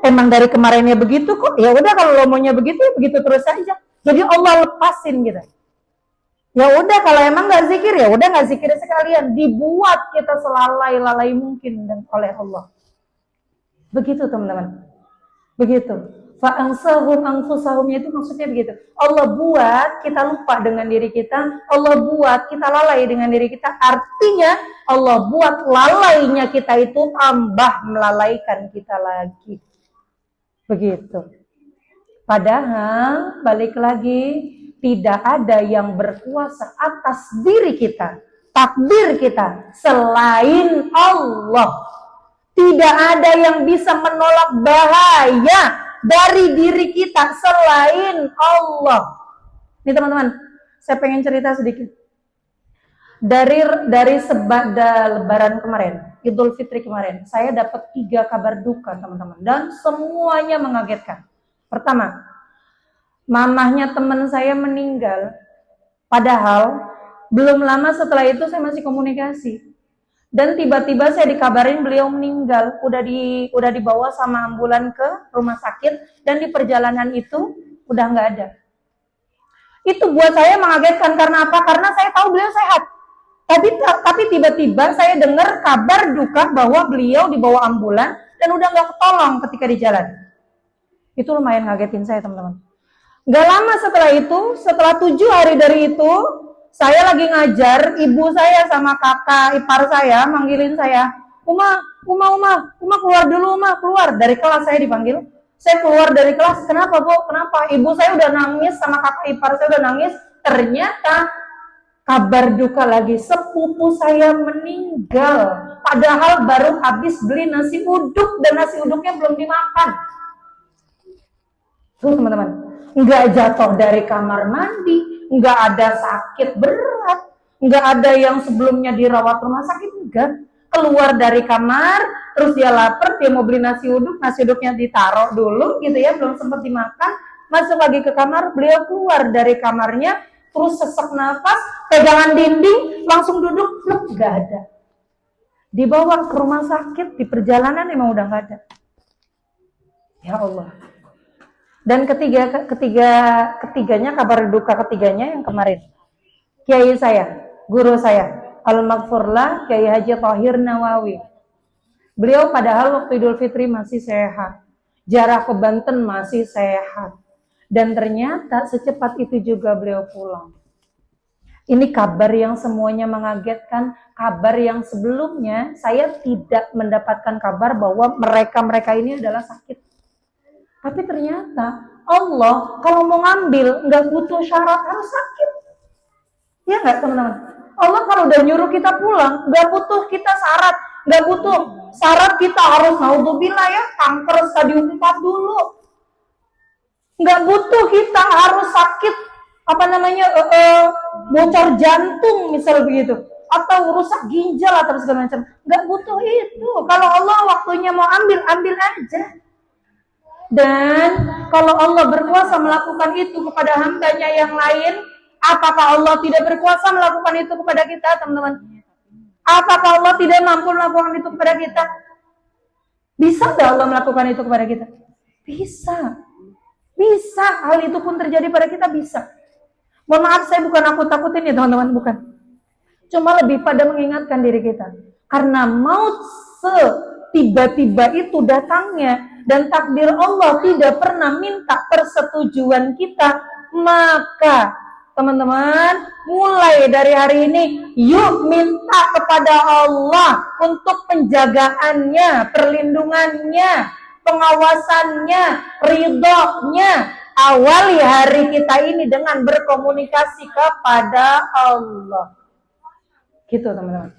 emang dari kemarinnya begitu kok. Ya udah, kalau lo maunya begitu, ya begitu terus aja. Jadi Allah lepasin gitu. Ya udah, kalau emang nggak zikir, ya udah nggak zikir sekalian. Dibuat kita selalai-lalai mungkin oleh Allah. Begitu teman-teman. Begitu. Fa'ansahum anfusahumnya itu maksudnya begitu. Allah buat kita lupa dengan diri kita. Allah buat kita lalai dengan diri kita. Artinya Allah buat lalainya kita itu tambah melalaikan kita lagi. Begitu. Padahal balik lagi, tidak ada yang berkuasa atas diri kita, takdir kita selain Allah. Tidak ada yang bisa menolak bahaya dari diri kita selain Allah. Nih teman-teman, saya pengen cerita sedikit. Dari sebada Lebaran kemarin, Idul Fitri kemarin, saya dapat 3 kabar duka teman-teman, dan semuanya mengagetkan. Pertama, mamahnya teman saya meninggal. Padahal belum lama setelah itu saya masih komunikasi. Dan tiba-tiba saya dikabarin beliau meninggal, udah dibawa sama ambulan ke rumah sakit, dan di perjalanan itu udah nggak ada. Itu buat saya mengagetkan. Karena apa? Karena saya tahu beliau sehat. Tapi tiba-tiba saya dengar kabar duka bahwa beliau dibawa ambulan dan udah nggak ketolong ketika di jalan. Itu lumayan ngagetin saya teman-teman. Nggak lama setelah itu, setelah 7 hari dari itu, saya lagi ngajar, ibu saya sama kakak ipar saya manggilin saya, Uma keluar dulu, Uma, keluar. Dari kelas saya dipanggil. Saya keluar dari kelas, kenapa Bu? Kenapa? Ibu saya udah nangis sama kakak ipar saya udah nangis. Ternyata kabar duka lagi, sepupu saya meninggal. Padahal baru habis beli nasi uduk dan nasi uduknya belum dimakan. Tuh teman-teman, nggak jatuh dari kamar mandi, nggak ada sakit berat, nggak ada yang sebelumnya dirawat rumah sakit, enggak. Keluar dari kamar, terus dia lapar, dia mau beli nasi uduknya ditaruh dulu gitu ya, belum sempat dimakan, masuk lagi ke kamar, beliau keluar dari kamarnya, terus sesak nafas, pegangan dinding, langsung duduk, nggak ada. Dibawa ke rumah sakit, di perjalanan emang udah nggak ada. Ya Allah. Dan ketiganya kabar duka ketiganya yang kemarin, kiai saya, guru saya, Al-Maghfurlah Kiai Haji Thahir Nawawi. Beliau padahal waktu Idul Fitri masih sehat, jarak ke Banten masih sehat, dan ternyata secepat itu juga beliau pulang. Ini kabar yang semuanya mengagetkan, kabar yang sebelumnya saya tidak mendapatkan kabar bahwa mereka ini adalah sakit. Tapi ternyata Allah kalau mau ngambil nggak butuh syarat harus sakit. Ya nggak teman-teman? Allah kalau udah nyuruh kita pulang nggak butuh kita syarat, nggak butuh syarat kita harus naudzubillah ya kanker stadium 4 dulu. Nggak butuh kita harus sakit bocor jantung misal begitu, atau rusak ginjal atau segala macam. Nggak butuh itu. Kalau Allah waktunya mau ambil aja. Dan kalau Allah berkuasa melakukan itu kepada hambanya yang lain, apakah Allah tidak berkuasa melakukan itu kepada kita, teman-teman? Apakah Allah tidak mampu melakukan itu kepada kita? Bisa nggak Allah melakukan itu kepada kita? Bisa. Hal itu pun terjadi pada kita, bisa. Mohon maaf, saya bukan nakut-nakutin ya teman-teman, bukan. Cuma lebih pada mengingatkan diri kita. Karena maut tiba-tiba itu datangnya, dan takdir Allah tidak pernah minta persetujuan kita, maka teman-teman mulai dari hari ini yuk minta kepada Allah untuk penjagaannya, perlindungannya, pengawasannya, ridhonya. Awali hari kita ini dengan berkomunikasi kepada Allah. Gitu teman-teman.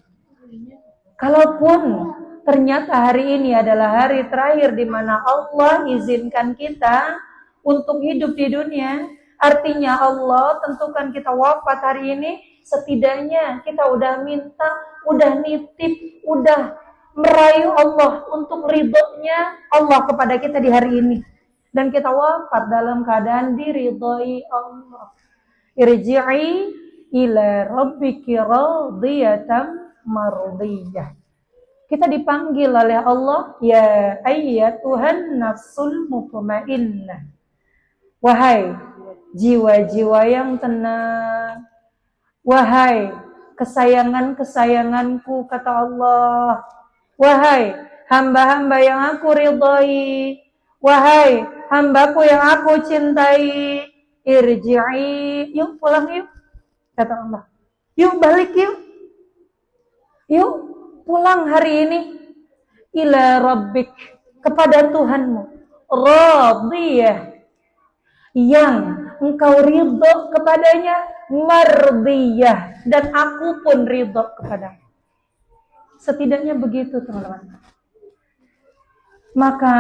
Kalaupun ternyata hari ini adalah hari terakhir di mana Allah izinkan kita untuk hidup di dunia, artinya Allah tentukan kita wafat hari ini, setidaknya kita udah minta, udah nitip, udah merayu Allah untuk ridhonya Allah kepada kita di hari ini. Dan kita wafat dalam keadaan diridhoi Allah. Irji'i ila rabbiki radiyatan mardiyah. Kita dipanggil oleh Allah, ya ayyatuhan nafsul mutmainnah. Wahai jiwa-jiwa yang tenang. Wahai kesayangan-kesayanganku, kata Allah. Wahai hamba-hamba yang aku ridhai. Wahai hambaku yang aku cintai. Irji'i. Yuk pulang yuk, kata Allah. Yuk balik yuk. Yuk pulang hari ini. Ila rabbik, kepada Tuhanmu. Radiyah, yang engkau ridho kepadanya. Mardiyah, dan aku pun ridho kepadanya. Setidaknya begitu teman-teman. Maka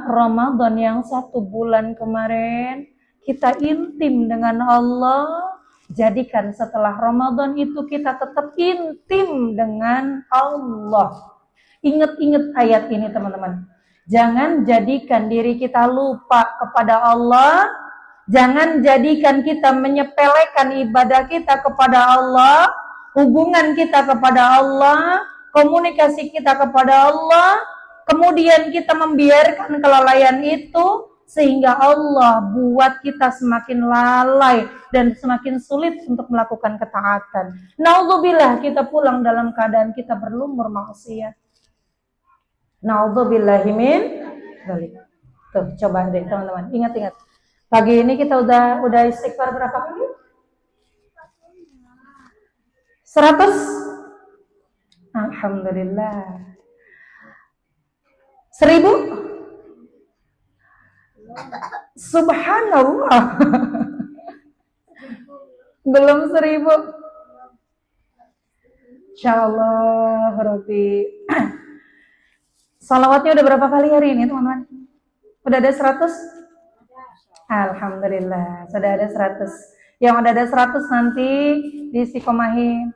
Ramadan yang 1 bulan kemarin kita intim dengan Allah, jadikan setelah Ramadan itu kita tetap intim dengan Allah. Ingat-ingat ayat ini teman-teman. Jangan jadikan diri kita lupa kepada Allah. Jangan jadikan kita menyepelekan ibadah kita kepada Allah, hubungan kita kepada Allah, komunikasi kita kepada Allah, kemudian kita membiarkan kelalaian itu sehingga Allah buat kita semakin lalai dan semakin sulit untuk melakukan ketaatan. Naudzubillah, kita pulang dalam keadaan kita berlumur maksiat. Naudzubillahi min dzalik. Tuh, coba deh teman-teman, ingat-ingat. Pagi ini kita udah istighfar berapa kali? 100? Alhamdulillah. 1000? Subhanallah. Belum 1000. Insyaallah Rabbi. Salawatnya udah berapa kali hari ini teman-teman? Udah ada 100? Alhamdulillah, sudah ada 100. Yang udah ada 100 nanti diistiqomahin.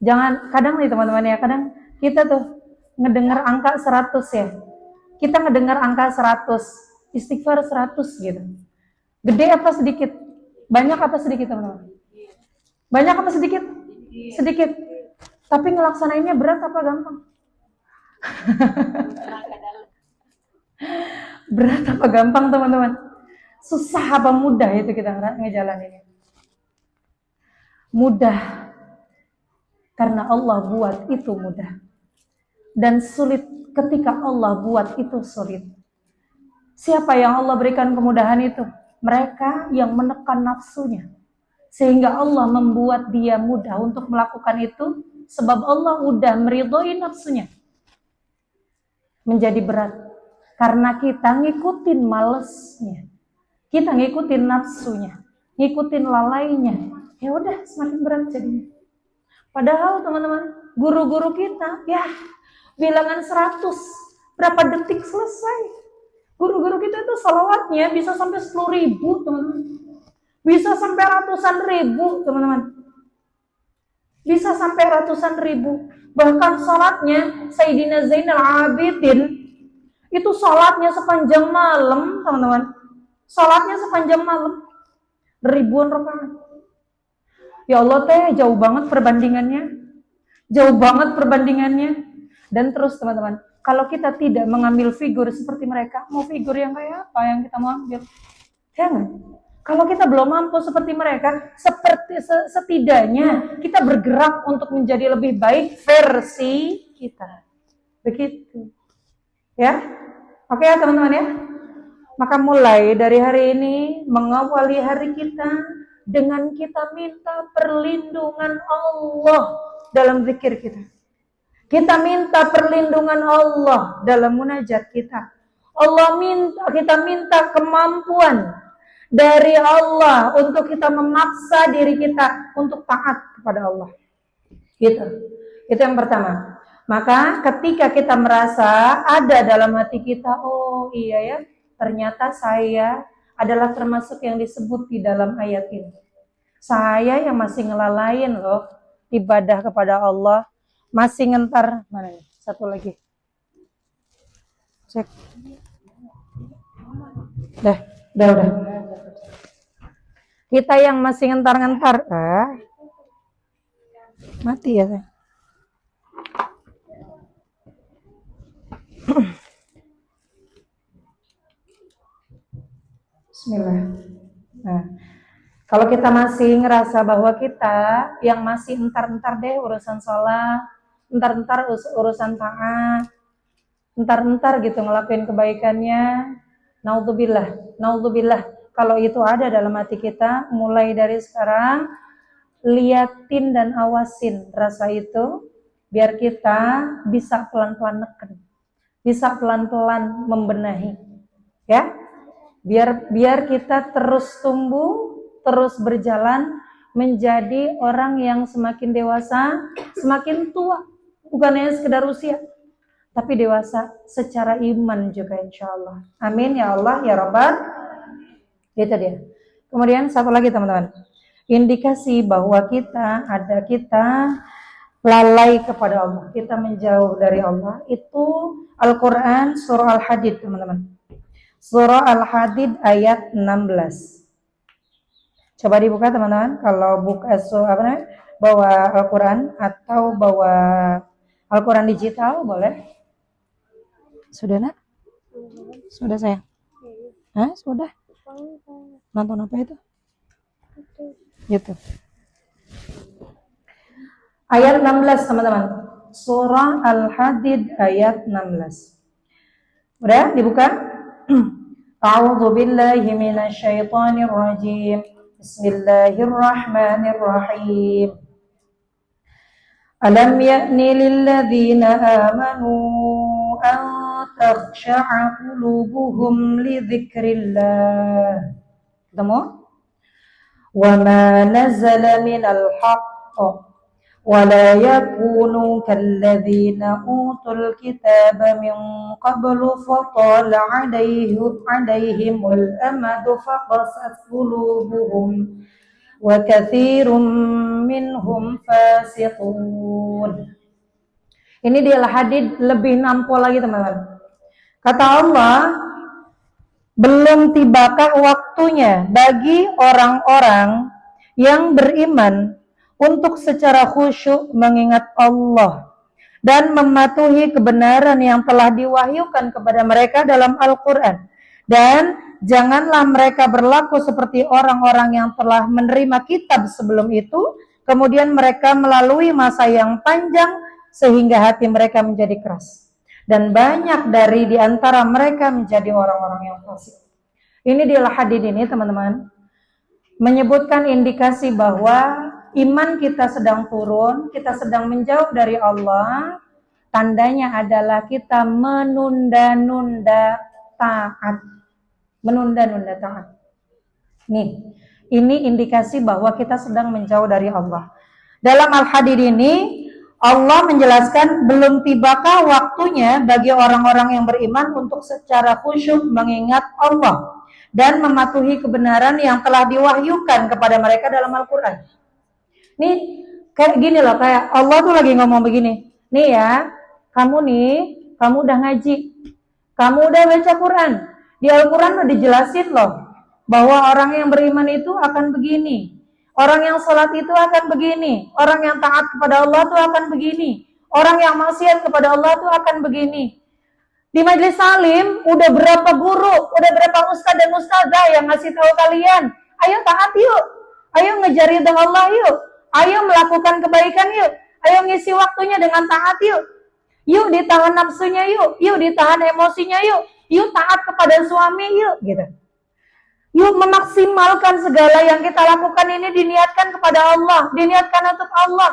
Jangan, kadang nih teman-teman ya, kadang kita tuh ngedengar angka 100 ya. Kita ngedengar angka 100, istighfar 100 gitu. Gede apa sedikit? Banyak apa sedikit teman-teman? Banyak apa sedikit? Sedikit. Tapi ngelaksanainnya berat apa gampang? Berat apa gampang teman-teman? Susah apa mudah itu kita ngejalaninnya? Mudah. Karena Allah buat itu mudah. Dan sulit ketika Allah buat itu sulit. Siapa yang Allah berikan kemudahan itu? Mereka yang menekan nafsunya. Sehingga Allah membuat dia mudah untuk melakukan itu. Sebab Allah udah meridhoi nafsunya. Menjadi berat. Karena kita ngikutin malesnya. Kita ngikutin nafsunya, ngikutin lalainya. Ya udah semakin berat jadinya. Padahal teman-teman, guru-guru kita, ya bilangan 100, berapa detik selesai. Guru-guru kita itu salawatnya bisa sampai 10.000 teman-teman. Bisa sampai ratusan ribu teman-teman. Bisa sampai ratusan ribu. Bahkan salatnya Sayyidina Zainal Abidin itu salatnya sepanjang malam teman-teman. Salatnya sepanjang malam, ribuan rakaat. Ya Allah teh, jauh banget perbandingannya. Jauh banget perbandingannya. Dan terus teman-teman, kalau kita tidak mengambil figur seperti mereka, mau figur yang kayak apa yang kita mau ambil? Jangan. Kalau kita belum mampu seperti mereka, setidaknya kita bergerak untuk menjadi lebih baik versi kita. Begitu. Ya? Oke ya teman-teman ya? Maka mulai dari hari ini, mengawali hari kita dengan kita minta perlindungan Allah dalam zikir kita. Kita minta perlindungan Allah dalam munajat kita. Kita minta kemampuan dari Allah untuk kita memaksa diri kita untuk taat kepada Allah. Gitu. Itu yang pertama. Maka ketika kita merasa ada dalam hati kita, oh iya ya, ternyata saya adalah termasuk yang disebut di dalam ayat ini. Saya yang masih ngelalain loh ibadah kepada Allah, masih ngentar. Mana nih? Satu lagi. Cek. Udah. Kita yang masih ngentar-ngentar. Mati ya saya. Bismillah. Nah, kalau kita masih ngerasa bahwa kita yang masih entar-entar deh urusan sholat, entar-entar urusan taat, entar-entar gitu ngelakuin kebaikannya, naudzubillah. Kalau itu ada dalam hati kita, mulai dari sekarang liatin dan awasin rasa itu, biar kita bisa pelan-pelan neken, bisa pelan-pelan membenahi, ya. Biar kita terus tumbuh, terus berjalan menjadi orang yang semakin dewasa, semakin tua, bukan hanya sekedar usia, tapi dewasa secara iman juga insya Allah. Amin ya Allah ya Rabbal. Itu dia. Kemudian satu lagi teman-teman, indikasi bahwa kita lalai kepada Allah, kita menjauh dari Allah, itu Al-Quran surah Al-Hadid teman-teman. Surah Al-Hadid ayat 16. Coba dibuka teman-teman, kalau buka bawa Al-Quran atau bawa Al-Quran digital boleh. Sudah nak? Sudah sayang? Sudah. Nonton apa itu? YouTube. Ayat 16 teman-teman. Surah Al-Hadid ayat 16. Udah dibuka? A'udzu billahi minasy syaithanir rajim. Bismillahirrahmanirrahim. Alam ya'ni lil ladzina amanu an takhsha'a qulubuhum li dzikrillah. Ketemu? Wa ma nazala minal haqq ولا يكونوا كالذين أوتوا الكتاب من قبل فطال عليهم الأمد فقست قلوبهم وكثير منهم فاسقون. Ini di Al-Hadid lebih nampol lagi teman-teman. Kata Allah, belum tibakah waktunya bagi orang-orang yang beriman untuk secara khusyuk mengingat Allah dan mematuhi kebenaran yang telah diwahyukan kepada mereka dalam Al-Quran. Dan janganlah mereka berlaku seperti orang-orang yang telah menerima kitab sebelum itu, kemudian mereka melalui masa yang panjang sehingga hati mereka menjadi keras. Dan banyak dari di antara mereka menjadi orang-orang yang fasik. Ini di Al-Hadid ini teman-teman, menyebutkan indikasi bahwa iman kita sedang turun, kita sedang menjauh dari Allah. Tandanya adalah kita menunda-nunda taat. Menunda-nunda taat. Nih, ini indikasi bahwa kita sedang menjauh dari Allah. Dalam Al-Hadid ini, Allah menjelaskan belum tibakah waktunya bagi orang-orang yang beriman untuk secara khusyuk mengingat Allah dan mematuhi kebenaran yang telah diwahyukan kepada mereka dalam Al-Quran. Nih, kayak gini loh, kayak Allah tuh lagi ngomong begini. Nih ya, kamu udah ngaji. Kamu udah baca Quran. Di Al-Quran udah dijelasin loh, bahwa orang yang beriman itu akan begini. Orang yang sholat itu akan begini. Orang yang taat kepada Allah itu akan begini. Orang yang maksiat kepada Allah itu akan begini. Di Majelis Salim, udah berapa guru, udah berapa ustadz dan ustazah yang ngasih tahu kalian. Ayo taat yuk. Ayo ngejar ridha Allah yuk. Ayo melakukan kebaikan yuk. Ayo ngisi waktunya dengan taat yuk. Yuk ditahan nafsunya yuk. Yuk ditahan emosinya yuk. Yuk taat kepada suami yuk. Gitu. Yuk memaksimalkan segala yang kita lakukan ini diniatkan kepada Allah. Diniatkan untuk Allah.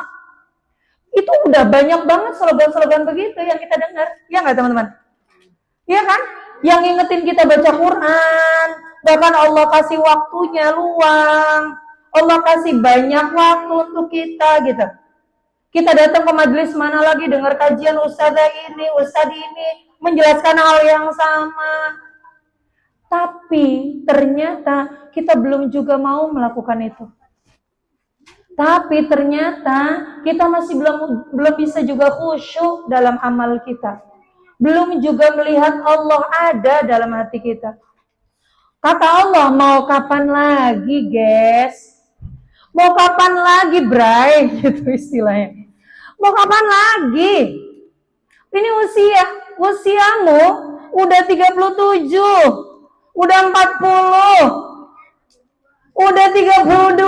Itu udah banyak banget slogan-slogan begitu yang kita dengar. Ya nggak teman-teman? Iya kan? yang ngingetin kita baca Quran. Bahkan Allah kasih waktunya luang. Allah kasih banyak waktu untuk kita gitu. Kita datang ke majelis mana lagi dengar kajian ustazah ini, ustaz ini menjelaskan hal yang sama. Tapi ternyata kita belum juga mau melakukan itu. Tapi ternyata kita masih belum bisa juga khusyuk dalam amal kita. Belum juga melihat Allah ada dalam hati kita. Kata Allah, mau kapan lagi, guys? Mau kapan lagi, Bray? Gitu istilahnya. Mau kapan lagi? Ini usiamu udah 37, udah 40, udah 32,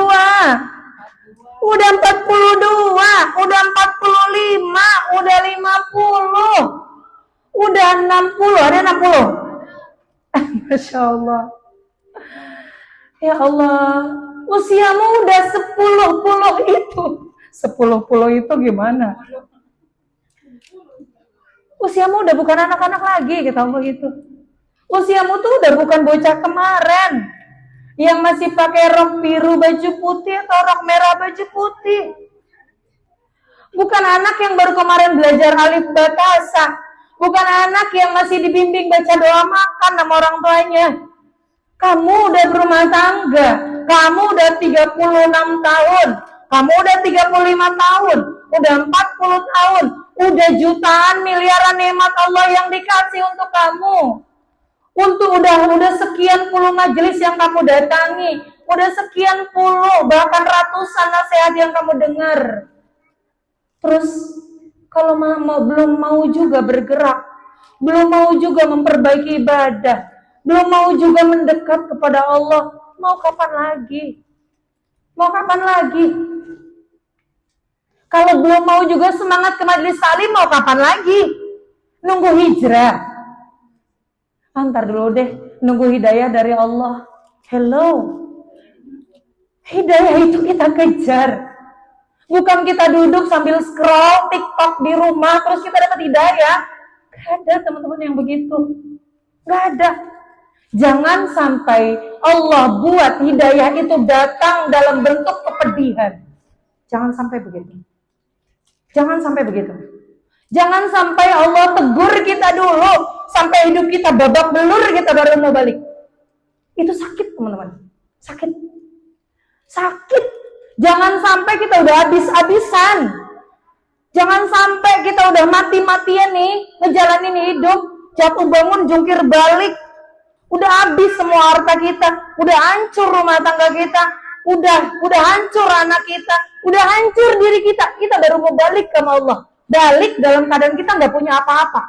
udah 42, udah 45, udah 50, udah 60, ada 60. Masya Allah. Ya Allah, usiamu udah 10 itu. 10 itu gimana? Usiamu udah bukan anak-anak lagi, kata Allah gitu. Usiamu tuh udah bukan bocah kemarin yang masih pakai rok biru baju putih atau rok merah baju putih. Bukan anak yang baru kemarin belajar alif ba ta sa. Bukan anak yang masih dibimbing baca doa makan sama orang tuanya. Kamu udah berumah tangga, kamu udah 36 tahun, kamu udah 35 tahun, udah 40 tahun, udah jutaan miliaran nikmat Allah yang dikasih untuk kamu. Untuk udah sekian puluh majelis yang kamu datangi, udah sekian puluh bahkan ratusan nasihat yang kamu dengar. Terus kalau belum mau juga bergerak, belum mau juga memperbaiki ibadah, belum mau juga mendekat kepada Allah, mau kapan lagi? Mau kapan lagi? Kalau belum mau juga semangat ke majelis salim, mau kapan lagi? Nunggu hijrah. Antar dulu deh, nunggu hidayah dari Allah. Hello. Hidayah itu kita kejar. Bukan kita duduk sambil scroll TikTok di rumah terus kita dapat hidayah. Gak ada teman-teman yang begitu. Gak ada. Jangan sampai Allah buat hidayah itu datang dalam bentuk kepedihan. Jangan sampai begitu. Jangan sampai begitu. Jangan sampai Allah tegur kita dulu, sampai hidup kita babak belur kita baru mau balik. Itu sakit, teman-teman. Sakit. Sakit. Jangan sampai kita udah habis-habisan. Jangan sampai kita udah mati-matian nih, ngejalanin hidup, jatuh bangun, jungkir balik. Udah habis semua harta kita, udah hancur rumah tangga kita, udah hancur anak kita, udah hancur diri kita. Kita baru mau balik ke Allah. Balik dalam keadaan kita nggak punya apa-apa.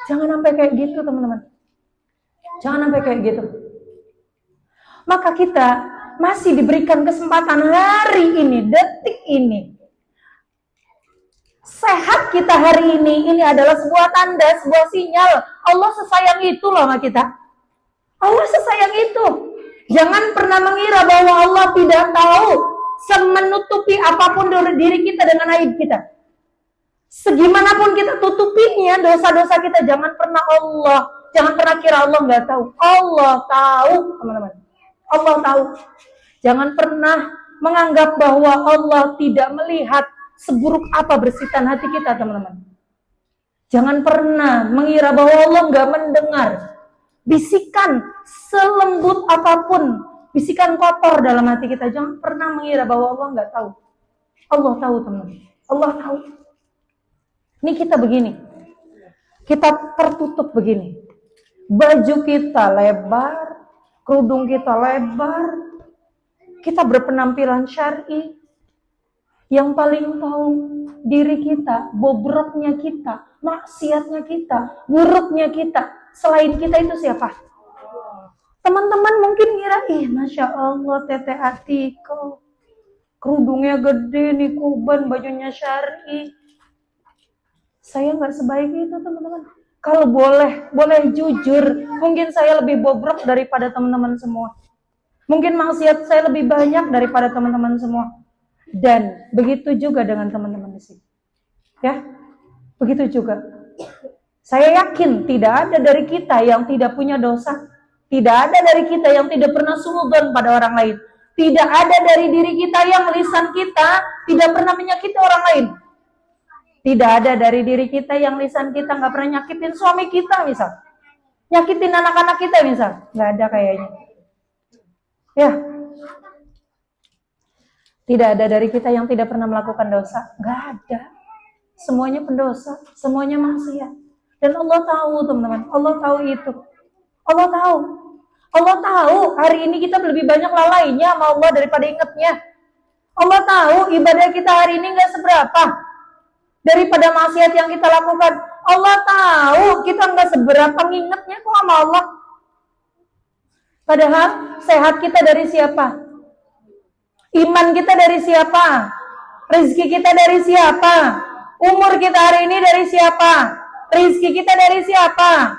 Jangan sampai kayak gitu, teman-teman. Jangan sampai kayak gitu. Maka kita masih diberikan kesempatan hari ini, detik ini. Sehat kita hari ini adalah sebuah tanda, sebuah sinyal. Allah sesayang itu loh sama kita. Allah sesayang itu. Jangan pernah mengira bahwa Allah tidak tahu, semenutupi apapun diri kita dengan aib kita. Segimanapun kita tutupinya dosa-dosa kita, jangan pernah kira Allah nggak tahu. Allah tahu, teman-teman. Allah tahu. Jangan pernah menganggap bahwa Allah tidak melihat seburuk apa bersitan hati kita, teman-teman. Jangan pernah mengira bahwa Allah nggak mendengar bisikan selembut apapun, bisikan kotor dalam hati kita. Jangan pernah mengira bahwa Allah nggak tahu. Allah tahu, teman-teman. Allah tahu. Ini kita begini. Kita tertutup begini. Baju kita lebar, kerudung kita lebar. Kita berpenampilan syar'i. Yang paling tahu diri kita, bobroknya kita, maksiatnya kita, buruknya kita. Selain kita itu siapa? Teman-teman mungkin kira, Masya Allah, Tete Atiko, kerudungnya gede nih, kuban, bajunya syar'i. Saya nggak sebaik itu, teman-teman. Kalau boleh jujur, mungkin saya lebih bobrok daripada teman-teman semua. Mungkin maksiat saya lebih banyak daripada teman-teman semua. Dan begitu juga dengan teman-teman di sini. Ya, begitu juga. Saya yakin tidak ada dari kita yang tidak punya dosa. Tidak ada dari kita yang tidak pernah suudzon pada orang lain. Tidak ada dari diri kita yang lisan kita tidak pernah menyakiti orang lain. Tidak ada dari diri kita yang lisan kita nggak pernah nyakitin suami kita misal. Nyakitin anak-anak kita misal. Nggak ada kayaknya. Ya. Tidak ada dari kita yang tidak pernah melakukan dosa. Nggak ada. Semuanya pendosa. Semuanya maksiat. Dan Allah tahu teman-teman, Allah tahu itu. Allah tahu. Allah tahu hari ini kita lebih banyak lalainya sama Allah daripada ingatnya. Allah tahu ibadah kita hari ini nggak seberapa daripada maksiat yang kita lakukan. Allah tahu kita nggak seberapa ngingetnya kok sama Allah. Padahal sehat kita dari siapa? Iman kita dari siapa? Rezeki kita dari siapa? Umur kita hari ini dari siapa? Rizki kita dari siapa?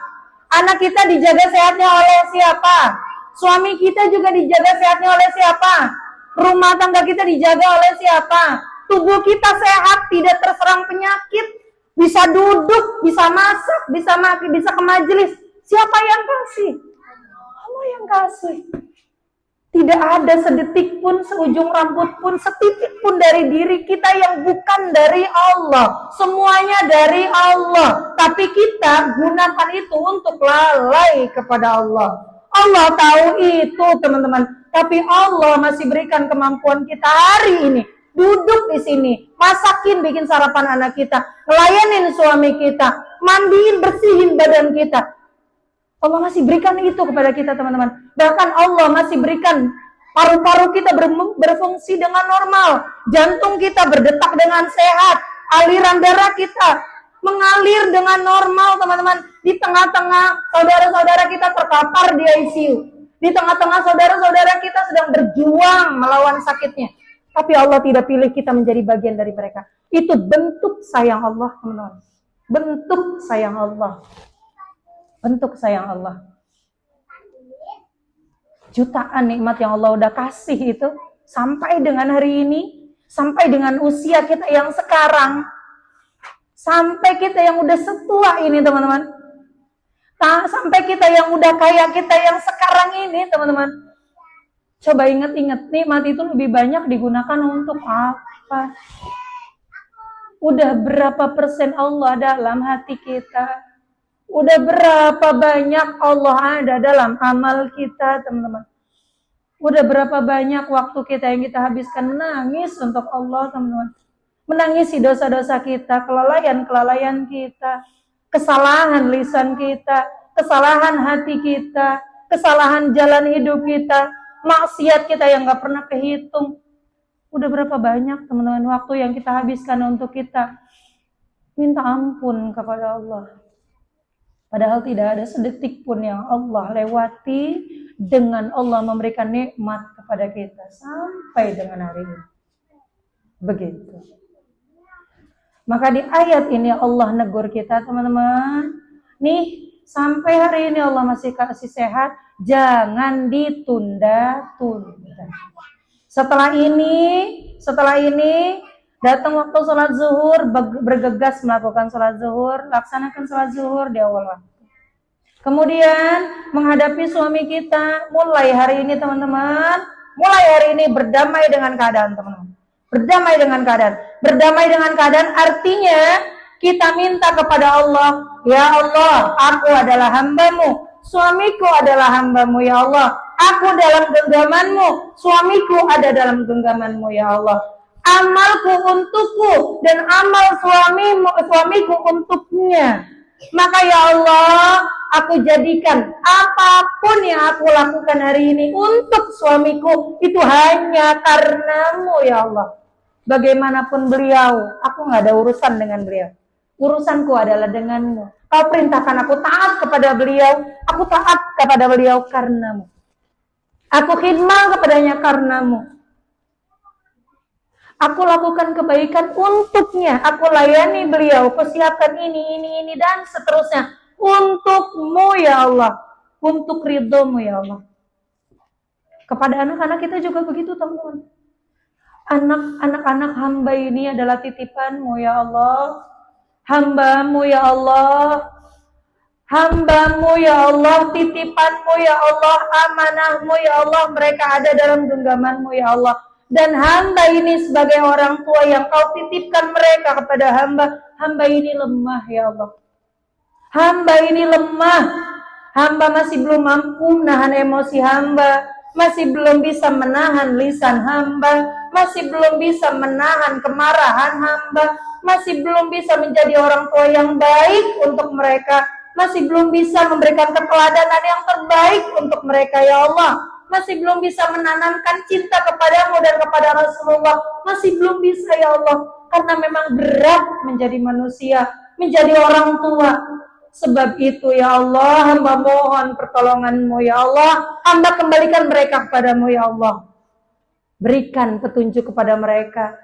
Anak kita dijaga sehatnya oleh siapa? Suami kita juga dijaga sehatnya oleh siapa? Rumah tangga kita dijaga oleh siapa? Tubuh kita sehat, tidak terserang penyakit, bisa duduk, bisa masak, bisa ke majelis. Siapa yang kasih? Allah yang kasih. Tidak ada sedetik pun, seujung rambut pun, setitik pun dari diri kita yang bukan dari Allah. Semuanya dari Allah. Tapi kita gunakan itu untuk lalai kepada Allah. Allah tahu itu teman-teman. Tapi Allah masih berikan kemampuan kita hari ini. Duduk di sini, masakin, bikin sarapan anak kita. Ngelayanin suami kita. Mandiin, bersihin badan kita. Allah masih berikan itu kepada kita teman-teman. Bahkan Allah masih berikan paru-paru kita berfungsi dengan normal. Jantung kita berdetak dengan sehat. Aliran darah kita mengalir dengan normal teman-teman. Di tengah-tengah saudara-saudara kita terkapar di ICU. Di tengah-tengah saudara-saudara kita sedang berjuang melawan sakitnya. Tapi Allah tidak pilih kita menjadi bagian dari mereka. Itu bentuk sayang Allah teman-teman. Bentuk sayang Allah. Bentuk sayang Allah. Jutaan nikmat yang Allah udah kasih itu sampai dengan hari ini, sampai dengan usia kita yang sekarang, sampai kita yang udah setua ini teman-teman, sampai kita yang udah kaya kita yang sekarang ini teman-teman. Coba ingat-ingat, nikmat itu lebih banyak digunakan untuk apa? Udah berapa persen Allah dalam hati kita? Udah berapa banyak Allah ada dalam amal kita, teman-teman. Udah berapa banyak waktu kita yang kita habiskan menangis untuk Allah, teman-teman. Menangisi dosa-dosa kita, kelalaian-kelalaian kita, kesalahan lisan kita, kesalahan hati kita, kesalahan jalan hidup kita, maksiat kita yang gak pernah kehitung. Udah berapa banyak, teman-teman, waktu yang kita habiskan untuk kita minta ampun kepada Allah. Padahal tidak ada sedetik pun yang Allah lewati dengan Allah memberikan nikmat kepada kita sampai dengan hari ini. Begitu. Maka di ayat ini Allah negur kita teman-teman. Nih sampai hari ini Allah masih kasih sehat. Jangan ditunda-tunda. Setelah ini datang waktu sholat zuhur, bergegas melakukan sholat zuhur, laksanakan sholat zuhur di awal waktu. Kemudian menghadapi suami kita, mulai hari ini teman-teman, mulai hari ini berdamai dengan keadaan teman-teman. Berdamai dengan keadaan. Berdamai dengan keadaan artinya kita minta kepada Allah, ya Allah, aku adalah hamba-Mu, suamiku adalah hamba-Mu ya Allah. Aku dalam genggaman-Mu, suamiku ada dalam genggaman-Mu ya Allah. Amalku untukku dan amal suamiku untuknya. Maka ya Allah, aku jadikan apapun yang aku lakukan hari ini untuk suamiku itu hanya karena-Mu ya Allah. Bagaimanapun beliau, aku nggak ada urusan dengan beliau. Urusanku adalah dengan-Mu. Kau perintahkan aku taat kepada beliau, aku taat kepada beliau karena-Mu. Aku khidmah kepadanya karena-Mu. Aku lakukan kebaikan untuknya. Aku layani beliau. Aku siapkan ini, dan seterusnya. Untuk-Mu ya Allah. Untuk ridho-Mu ya Allah. Kepada anak-anak kita juga begitu teman-teman. Anak-anak hamba ini adalah titipan-Mu ya Allah. Hamba-Mu ya Allah. Hamba-Mu ya Allah, titipan-Mu ya Allah, amanah-Mu ya Allah, mereka ada dalam genggaman-Mu ya Allah. Dan hamba ini sebagai orang tua yang Kau titipkan mereka kepada hamba ini lemah ya Allah. Hamba ini lemah, hamba masih belum mampu menahan emosi hamba, masih belum bisa menahan lisan hamba, masih belum bisa menahan kemarahan hamba, masih belum bisa menjadi orang tua yang baik untuk mereka, masih belum bisa memberikan keteladanan yang terbaik untuk mereka ya Allah, masih belum bisa menanamkan cinta kepadamu dan kepada Rasulullah, masih belum bisa ya Allah, karena memang berat menjadi manusia, menjadi orang tua. Sebab itu ya Allah, hamba mohon pertolongan-Mu ya Allah, hamba kembalikan mereka kepadamu ya Allah. Berikan petunjuk kepada mereka,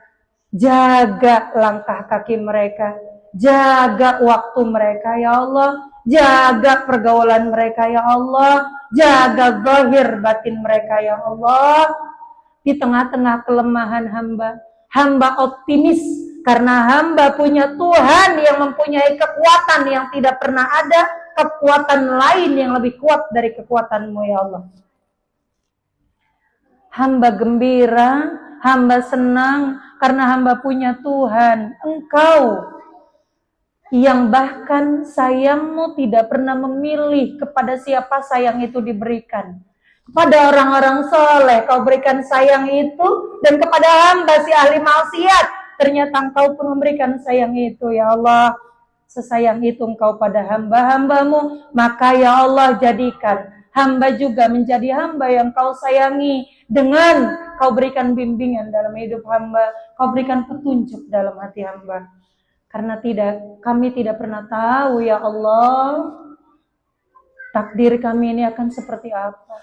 jaga langkah kaki mereka, jaga waktu mereka ya Allah, jaga pergaulan mereka ya Allah, jaga zahir batin mereka ya Allah. Di tengah-tengah kelemahan hamba optimis karena hamba punya Tuhan yang mempunyai kekuatan yang tidak pernah ada, kekuatan lain yang lebih kuat dari kekuatan-Mu ya Allah. Hamba gembira, hamba senang karena hamba punya Tuhan, Engkau yang bahkan sayang-Mu tidak pernah memilih kepada siapa sayang itu diberikan. Kepada orang-orang soleh Kau berikan sayang itu, dan kepada hamba si ahli maksiat ternyata Engkau pun memberikan sayang itu ya Allah. Sesayang itu Engkau pada hamba-hamba-Mu, maka ya Allah jadikan hamba juga menjadi hamba yang Kau sayangi, dengan Kau berikan bimbingan dalam hidup hamba, Kau berikan petunjuk dalam hati hamba. Karena kami tidak pernah tahu ya Allah, takdir kami ini akan seperti apa,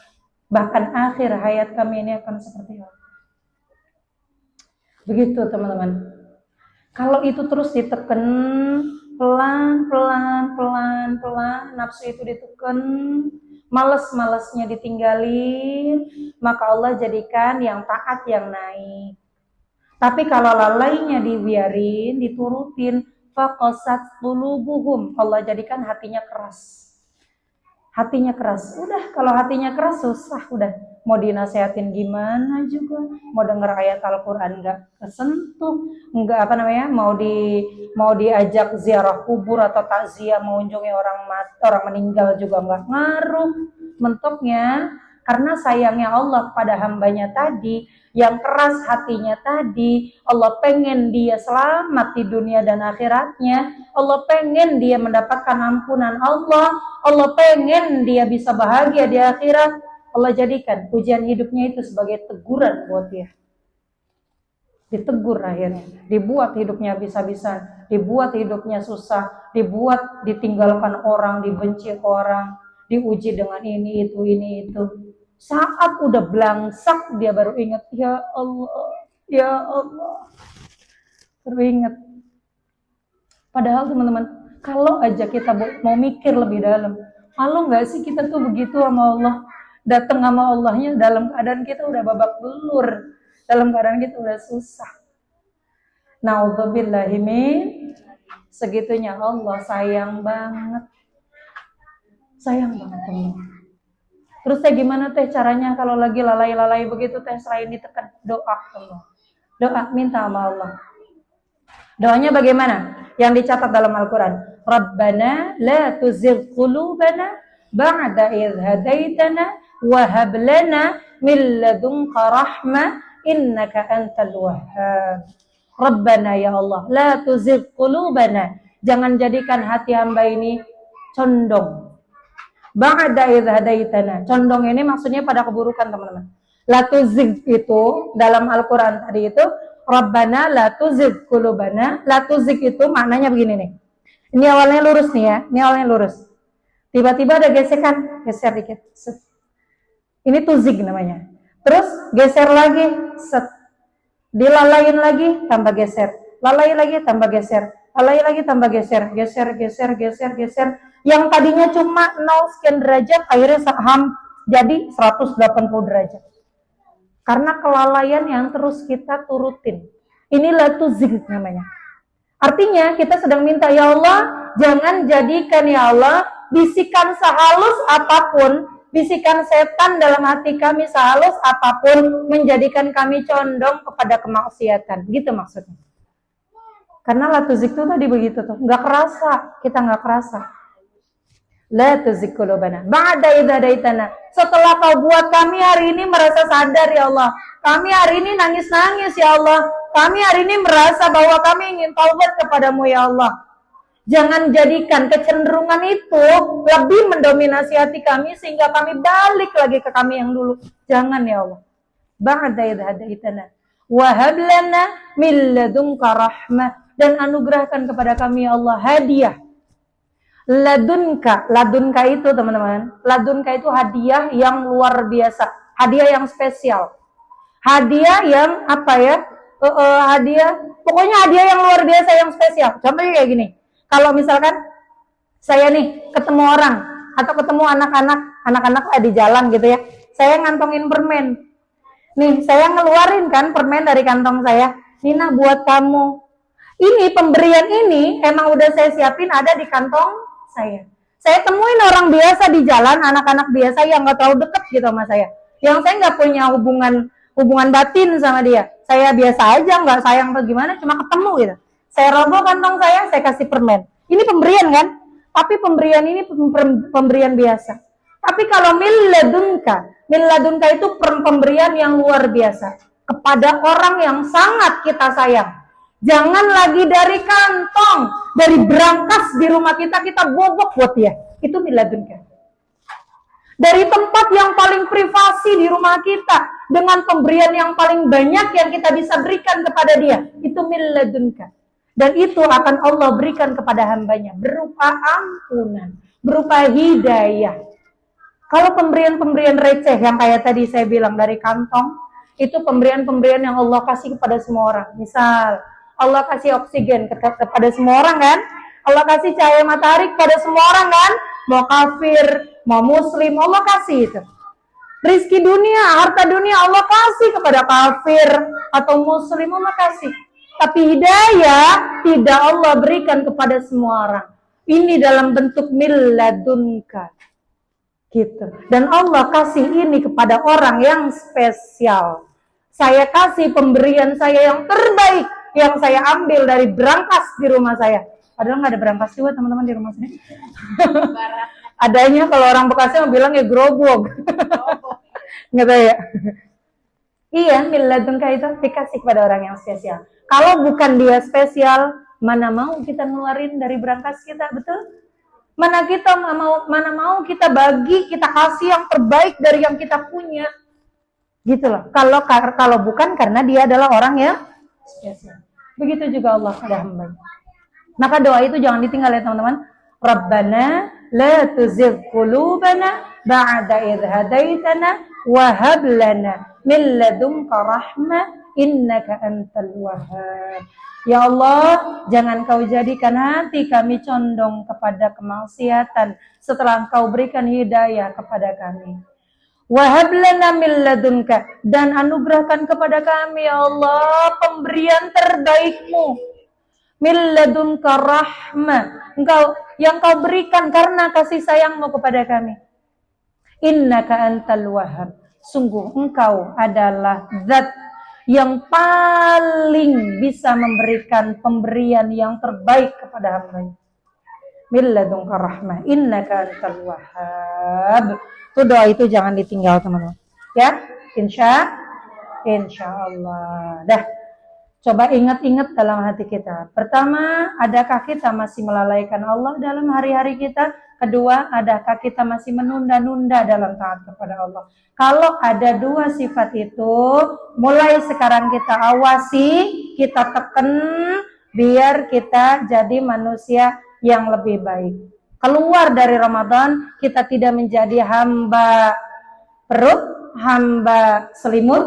bahkan akhir hayat kami ini akan seperti apa. Begitu teman-teman. Kalau itu terus ditekan, pelan, nafsu itu ditekan, malas-malasnya ditinggalin, maka Allah jadikan yang taat yang naik. Tapi kalau lalainya dibiarin, diturutin, faqasat qulubuhum, Allah jadikan hatinya keras. Hatinya keras. Udah, kalau hatinya keras susah, udah. Mau dinasehatin gimana juga, mau denger ayat Al-Qur'an enggak kesentuh, enggak mau diajak ziarah kubur atau takziah mengunjungi orang meninggal juga enggak ngaruh. Mentoknya karena sayangnya Allah pada hambanya tadi, yang keras hatinya tadi, Allah pengen dia selamat di dunia dan akhiratnya, Allah pengen dia mendapatkan ampunan Allah, Allah pengen dia bisa bahagia di akhirat. Allah jadikan ujian hidupnya itu sebagai teguran buat dia. Ditegur akhirnya, dibuat hidupnya bisa-bisa, dibuat hidupnya susah, dibuat ditinggalkan orang, dibenci orang, diuji dengan ini itu. Saat udah belangsak dia baru ingat, ya Allah, baru ingat. Padahal teman-teman, kalau aja kita mau mikir lebih dalam, malu nggak sih kita tuh begitu sama Allah, datang sama Allahnya dalam keadaan kita udah babak belur, dalam keadaan kita udah susah. Na'udzubillahi min, segitunya Allah sayang banget teman. Terus gimana caranya kalau lagi lalai-lalai begitu selain ditekan doa Allah. Doa minta sama Allah. Doanya bagaimana? Yang dicatat dalam Al-Qur'an. Rabbana la tuzigh qulubana ba'da idh hadaitana wa hab lana min ladunka rahmah innaka antal wahhab. Rabbana ya Allah, la tuzigh qulubana. Jangan jadikan hati hamba ini condong. Ba'da idh hadaitana. Condong ini maksudnya pada keburukan teman-teman. La tuzigh itu dalam Al-Qur'an tadi itu Rabbana la tuzigh qulubana. La tuzigh itu maknanya begini nih. Ini awalnya lurus nih ya. Ini awalnya lurus. Tiba-tiba ada gesekan, geser dikit. Set. Ini tuzigh namanya. Terus geser lagi, set. Dilalain lagi, tambah geser. Lalai lagi, tambah geser. Lalai lagi, tambah geser. Geser. Yang tadinya cuma 0 sekian derajat, akhirnya jadi 180 derajat. Karena kelalaian yang terus kita turutin. Inilah tuzigh namanya. Artinya kita sedang minta, ya Allah, jangan jadikan ya Allah bisikan sehalus apapun, bisikan setan dalam hati kami sehalus apapun menjadikan kami condong kepada kemaksiatan. Gitu maksudnya. Karena la tuzigh itu tadi begitu tuh, nggak kerasa, kita nggak kerasa. La tuzigh qulubana ba'da idh hadaitana. Setelah kau buat kami hari ini merasa sadar ya Allah. Kami hari ini nangis-nangis ya Allah. Kami hari ini merasa bahwa kami ingin taubat kepadamu ya Allah. Jangan jadikan kecenderungan itu lebih mendominasi hati kami sehingga kami balik lagi ke kami yang dulu. Jangan ya Allah. Ba'da idh hadaitana wa hab lana min ladunka rahmah, dan anugerahkan kepada kami ya Allah hadiah. Ladunka itu teman-teman, ladunka itu hadiah yang luar biasa, hadiah yang spesial, hadiah yang apa ya, pokoknya hadiah yang luar biasa yang spesial. Contohnya kayak gini, kalau misalkan saya nih ketemu orang atau ketemu anak-anak di jalan gitu ya, saya ngantongin permen, nih saya ngeluarin kan permen dari kantong saya, Nina buat kamu. Ini pemberian ini emang udah saya siapin ada di kantong saya. Saya temuin orang biasa di jalan, anak-anak biasa yang nggak terlalu deket gitu sama saya, yang saya nggak punya hubungan batin sama dia. Saya biasa aja, nggak sayang atau gimana, cuma ketemu gitu. Saya roboh kantong saya kasih permen. Ini pemberian kan? Tapi pemberian ini pemberian biasa. Tapi kalau min ladunka itu pemberian yang luar biasa kepada orang yang sangat kita sayang. Jangan lagi dari kantong, dari brankas di rumah kita bobok buat dia. Itu min ladunka. Dari tempat yang paling privasi di rumah kita, dengan pemberian yang paling banyak yang kita bisa berikan kepada dia, itu min ladunka. Dan itu akan Allah berikan kepada hambanya berupa ampunan, berupa hidayah. Kalau pemberian-pemberian receh yang kayak tadi saya bilang dari kantong, itu pemberian-pemberian yang Allah kasih kepada semua orang. Misal, Allah kasih oksigen kepada semua orang kan? Allah kasih cahaya matahari kepada semua orang kan? Mau kafir, mau muslim, Allah kasih itu. Rizki dunia, harta dunia Allah kasih kepada kafir atau muslim, Allah kasih. Tapi hidayah tidak Allah berikan kepada semua orang. Ini dalam bentuk min ladunka. Gitu. Dan Allah kasih ini kepada orang yang spesial. Saya kasih pemberian saya yang terbaik yang saya ambil dari brankas di rumah saya. Padahal nggak ada brankas juga teman-teman di rumah saya. Adanya kalau orang Bekasi mau bilang ya gerobok. Nggak tahu ya. Iya, min ladunka itu dikasih kepada orang yang spesial. Kalau bukan dia spesial, mana mau kita ngeluarin dari brankas kita, betul? Mana mau kita bagi, kita kasih yang terbaik dari yang kita punya. Gitu loh. Kalau bukan karena dia adalah orang yang spesial. Begitu juga Allah pada hamba. Maka doa itu jangan ditinggal ya teman-teman. Rabbana la tuzigh qulubana ba'da idh hadaitana wa hab lana min ladunka rahmah innaka antal wahhab. Ya Allah, jangan kau jadikan hati kami condong kepada kemaksiatan setelah Engkau berikan hidayah kepada kami. Wahab lana min ladunka, dan anugerahkan kepada kami ya Allah pemberian terbaikmu. Min ladunka rahmah, yang kau berikan karena kasih sayangmu kepada kami. Innaka antal wahhab, sungguh Engkau adalah zat yang paling bisa memberikan pemberian yang terbaik kepada hamba-Nya. Min ladunka rahmah innaka antal wahhab. Itu doa itu jangan ditinggal teman-teman. Ya, insya Allah. Dah, coba ingat-ingat dalam hati kita. Pertama, adakah kita masih melalaikan Allah dalam hari-hari kita? Kedua, adakah kita masih menunda-nunda dalam taat kepada Allah? Kalau ada dua sifat itu, mulai sekarang kita awasi, kita tekan, biar kita jadi manusia yang lebih baik. Keluar dari Ramadan, kita tidak menjadi hamba perut, hamba selimut,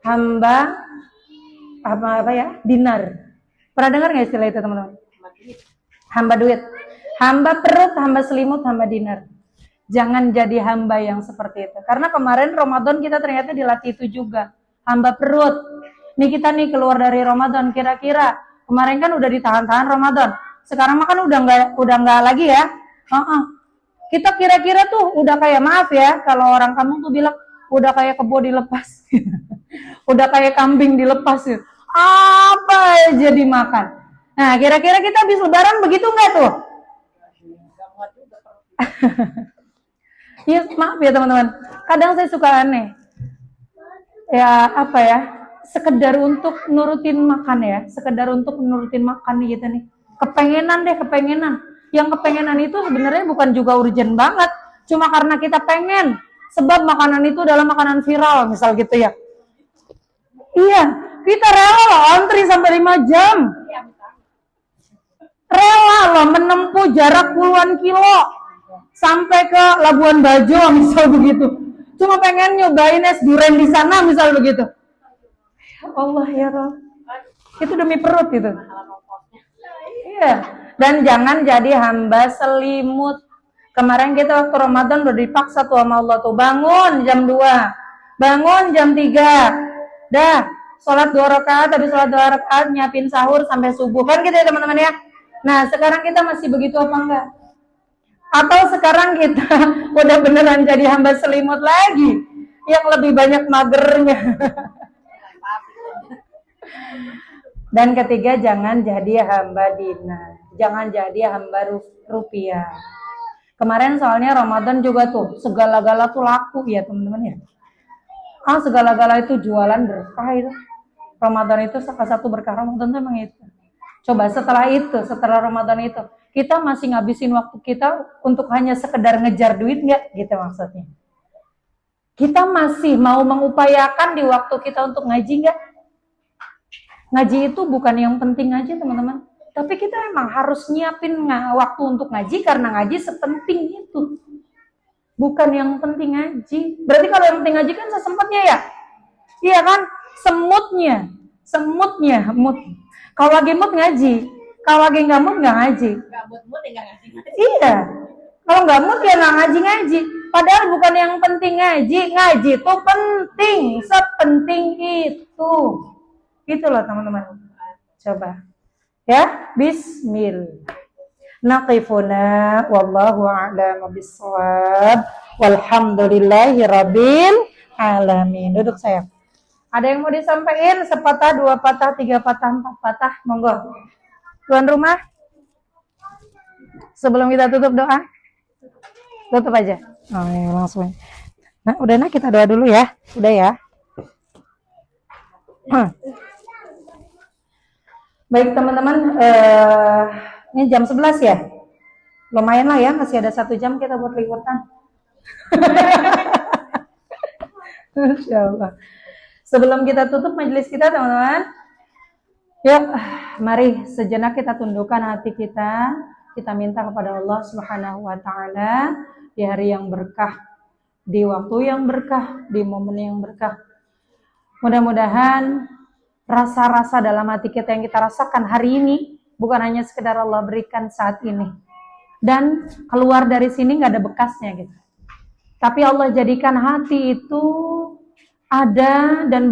hamba dinar. Pernah dengar nggak istilah itu teman-teman? Hamba duit. Hamba perut, hamba selimut, hamba dinar. Jangan jadi hamba yang seperti itu. Karena kemarin Ramadan kita ternyata dilatih itu juga. Hamba perut. Nih kita nih keluar dari Ramadan, kira-kira kemarin kan udah ditahan-tahan Ramadan. Sekarang mah kan udah nggak lagi ya. Kita kira-kira tuh udah kayak, maaf ya, kalau orang kampung tuh bilang udah kayak kebo dilepas, udah kayak kambing dilepas gitu. Apa aja dimakan. Nah, kira-kira kita habis Lebaran begitu nggak tuh? Ya, maaf ya teman-teman. Kadang saya suka aneh. Ya, apa ya? Sekedar untuk nurutin makan ya, sekedar untuk nurutin makan nih gitu nih. Kepengenan. Yang kepengenan itu sebenarnya bukan juga urgent banget, cuma karena kita pengen. Sebab makanan itu adalah makanan viral, misal gitu ya. Iya, kita rela loh antri sampai 5 jam. Rela loh menempuh jarak puluhan kilo sampai ke Labuan Bajo, misal begitu. Cuma pengen nyobain es durian di sana, misal begitu. Allah ya Rob, itu demi perut itu. Iya, dan jangan jadi hamba selimut. Kemarin kita waktu Ramadan udah dipaksa tuh sama Allah tuh, bangun jam 2, bangun jam 3, dah sholat 2 rakaat, habis sholat 2 rakaat nyiapin sahur sampai subuh, kan gitu ya teman-teman ya. Nah sekarang kita masih begitu apa enggak? Atau sekarang kita udah beneran jadi hamba selimut lagi, yang lebih banyak magernya. Dan ketiga, jangan jadi hamba dinar, jangan jadi hamba rupiah. Kemarin soalnya Ramadan juga tuh, segala-gala tuh laku ya teman-teman ya. Segala-gala itu jualan berkah itu. Ramadan itu salah satu berkah Ramadan tuh emang itu. Coba setelah Ramadan itu, kita masih ngabisin waktu kita untuk hanya sekedar ngejar duit nggak? Gitu maksudnya. Kita masih mau mengupayakan di waktu kita untuk ngaji nggak? Ngaji itu bukan yang penting aja teman-teman, tapi kita emang harus nyiapin waktu untuk ngaji karena ngaji sepenting itu. Bukan yang penting ngaji. Berarti kalau yang penting ngaji kan sesempatnya ya? Iya kan? Semutnya, mood. Kalau lagi mood ngaji, kalau lagi nggak mood nggak ngaji. Nggak mood ya nggak ngaji. Iya. Kalau nggak mood ya nggak ngaji. Padahal bukan yang penting ngaji itu penting, sepenting itu. Gitu loh teman-teman. Coba. Ya, bismillah. Naqifuna wallahu a'lam bissawab. Walhamdulillahi rabbil alamin. Duduk sayang. Ada yang mau disampaikan? Sepatah, 2 patah, 3 patah, 4 patah? Monggo. Tuan rumah. Sebelum kita tutup doa. Tutup aja. Oh, ya, langsung. Nah, udah kita doa dulu ya. Udah ya. Baik teman-teman, ini jam 11 ya, lumayan lah ya, masih ada 1 jam kita buat liputan. Insya Allah. Sebelum kita tutup majelis kita teman-teman, yuk mari sejenak kita tundukkan hati kita minta kepada Allah Subhanahu Wa Taala di hari yang berkah, di waktu yang berkah, di momen yang berkah. Mudah-mudahan rasa-rasa dalam hati kita yang kita rasakan hari ini bukan hanya sekedar Allah berikan saat ini dan keluar dari sini nggak ada bekasnya gitu, tapi Allah jadikan hati itu ada dan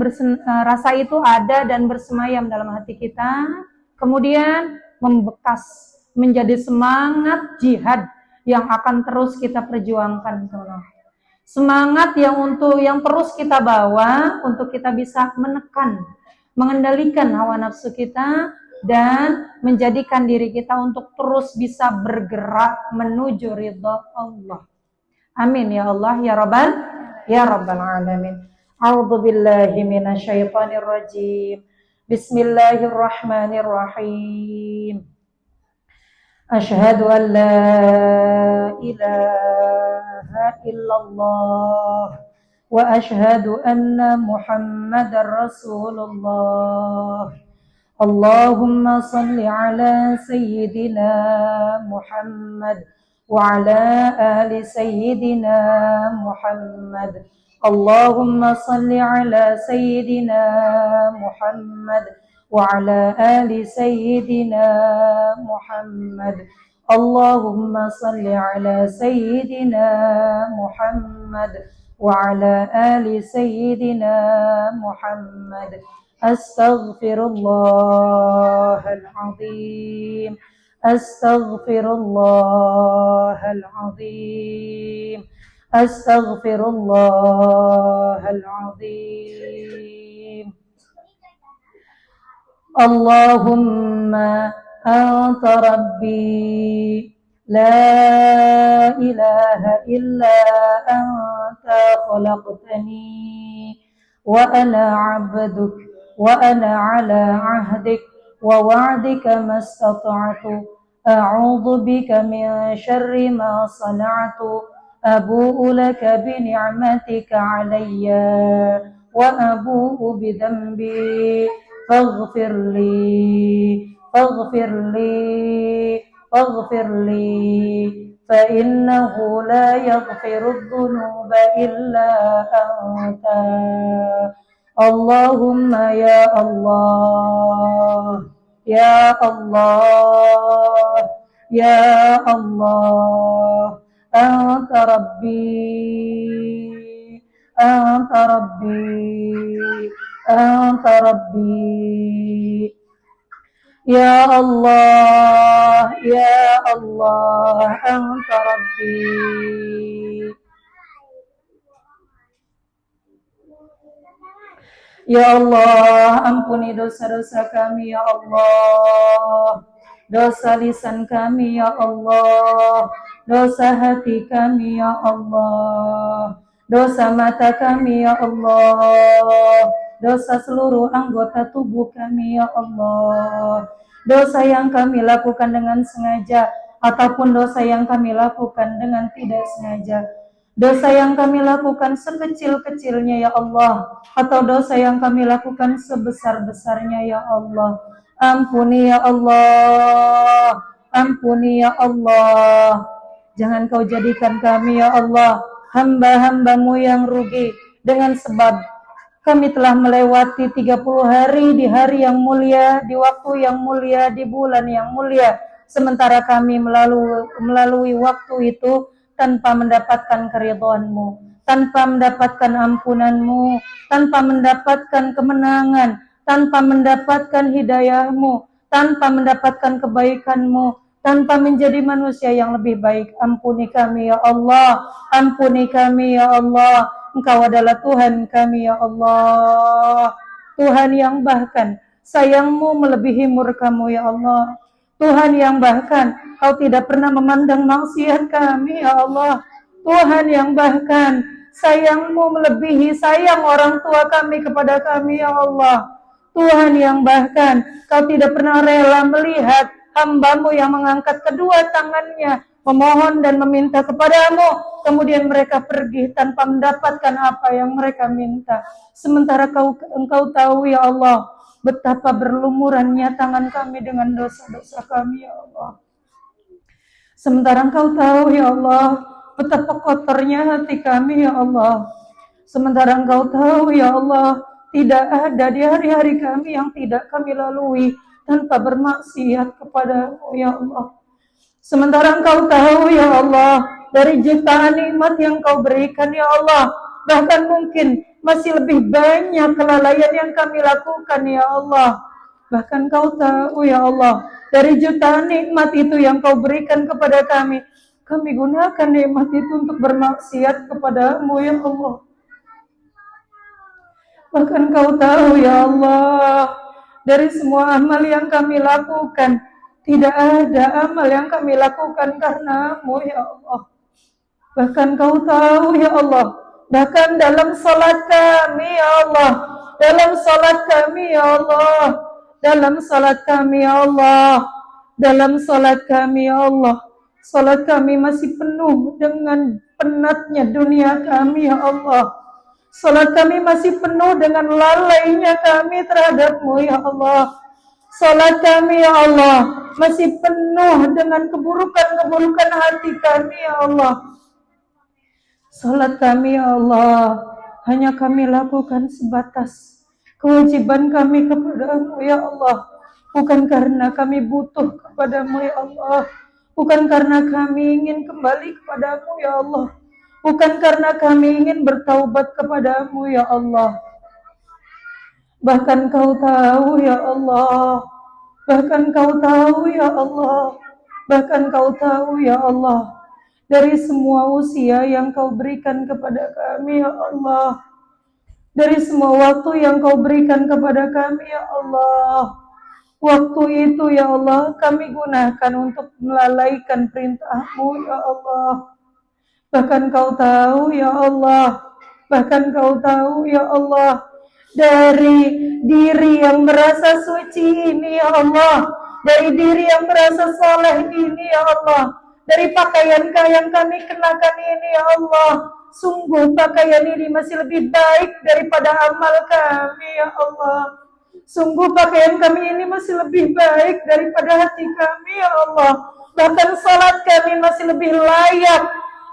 rasa itu ada dan bersemayam dalam hati kita, kemudian membekas menjadi semangat jihad yang akan terus kita perjuangkan. Semangat yang terus kita bawa untuk kita bisa mengendalikan hawa nafsu kita dan menjadikan diri kita untuk terus bisa bergerak menuju ridha Allah. Amin ya Allah ya Rabbal alamin. A'udzu billahi minasyaitonir rajim. Bismillahirrahmanirrahim. Asyhadu an la ilaha illallah wa asyhadu anna Muhammadar Rasulullah. Allahumma salli ala sayyidina Muhammad wa ala ali sayyidina Muhammad. Allahumma salli ala sayyidina Muhammad wa ala ali sayyidina Muhammad. Allahumma salli ala sayyidina Muhammad وعلى آل سيدنا محمد. أستغفر الله العظيم Astaghfirullahal azim. Astaghfirullahal azim. Allahumma anta rabbi la ilaha illa anta khalaqtani wa ana 'abduk wa ana 'ala 'ahdik wa wa'dika mastata'tu a'udzu bika min syarri ma sana'tu abu'u laka bi ni'matika 'alayya wa abu'u bi dhanbi faghfir li fa innahu la yaghfiru dhunuba illa anta. Allahumma ya Allah, ya Allah, ya Allah, anta rabbi, anta rabbi, anta rabbi. Ya Allah, ya Allah, anta rabbi. Ya Allah, ampuni dosa-dosa kami ya Allah, dosa lisan kami ya Allah, dosa hati kami ya Allah, dosa mata kami ya Allah, dosa seluruh anggota tubuh kami ya Allah, dosa yang kami lakukan dengan sengaja ataupun dosa yang kami lakukan dengan tidak sengaja, dosa yang kami lakukan sekecil-kecilnya ya Allah, atau dosa yang kami lakukan sebesar-besarnya ya Allah. Ampuni ya Allah, ampuni ya Allah. Jangan kau jadikan kami ya Allah hamba-hambamu yang rugi dengan sebab kami telah melewati 30 hari di hari yang mulia, di waktu yang mulia, di bulan yang mulia, sementara kami melalui waktu itu tanpa mendapatkan keridhaan-Mu, tanpa mendapatkan ampunan-Mu, tanpa mendapatkan kemenangan, tanpa mendapatkan hidayah-Mu, tanpa mendapatkan kebaikan-Mu, tanpa menjadi manusia yang lebih baik. Ampuni kami ya Allah, ampuni kami ya Allah. Engkau adalah Tuhan kami ya Allah, Tuhan yang bahkan sayang-Mu melebihi murka-Mu ya Allah, Tuhan yang bahkan Kau tidak pernah memandang maksiat kami ya Allah, Tuhan yang bahkan sayang-Mu melebihi sayang orang tua kami kepada kami ya Allah, Tuhan yang bahkan Kau tidak pernah rela melihat hamba-Mu yang mengangkat kedua tangannya memohon dan meminta kepadamu, kemudian mereka pergi tanpa mendapatkan apa yang mereka minta. Sementara Engkau tahu ya Allah betapa berlumurannya tangan kami dengan dosa-dosa kami ya Allah. Sementara Engkau tahu ya Allah betapa kotornya hati kami ya Allah. Sementara Engkau tahu ya Allah tidak ada di hari-hari kami yang tidak kami lalui tanpa bermaksiat kepada-Mu ya Allah. Sementara Engkau tahu ya Allah dari jutaan nikmat yang Kau berikan ya Allah, bahkan mungkin masih lebih banyak kelalaian yang kami lakukan ya Allah. Bahkan Kau tahu ya Allah dari jutaan nikmat itu yang Kau berikan kepada kami gunakan nikmat itu untuk bermaksiat kepada-Mu ya Allah. Bahkan Kau tahu ya Allah dari semua amal yang kami lakukan, tidak ada amal yang kami lakukan karena-Mu ya Allah. Bahkan Kau tahu ya Allah, bahkan dalam salat kami ya Allah, dalam salat kami ya Allah, dalam salat kami ya Allah, dalam salat kami ya Allah, salat kami masih penuh dengan penatnya dunia kami ya Allah. Salat kami masih penuh dengan lalainya kami terhadap-Mu ya Allah. Salat kami ya Allah masih penuh dengan keburukan-keburukan hati kami ya Allah. Salat kami ya Allah hanya kami lakukan sebatas kewajiban kami kepada-Mu ya Allah, bukan karena kami butuh kepada-Mu ya Allah, bukan karena kami ingin kembali kepada-Mu ya Allah, bukan karena kami ingin bertaubat kepada-Mu ya Allah. Bahkan Kau tahu ya Allah, bahkan Kau tahu ya Allah Bahkan Kau tahu ya Allah, dari semua usia yang Kau berikan kepada kami ya Allah, dari semua waktu yang Kau berikan kepada kami ya Allah, waktu itu ya Allah kami gunakan untuk melalaikan perintah-Mu ya Allah. Bahkan Kau tahu ya Allah, bahkan Kau tahu ya Allah, dari diri yang merasa suci ini ya Allah, dari diri yang merasa soleh ini ya Allah, dari pakaian yang kami kenakan ini ya Allah, sungguh pakaian ini masih lebih baik daripada amal kami ya Allah. Sungguh pakaian kami ini masih lebih baik daripada hati kami ya Allah. Bahkan salat kami masih lebih layak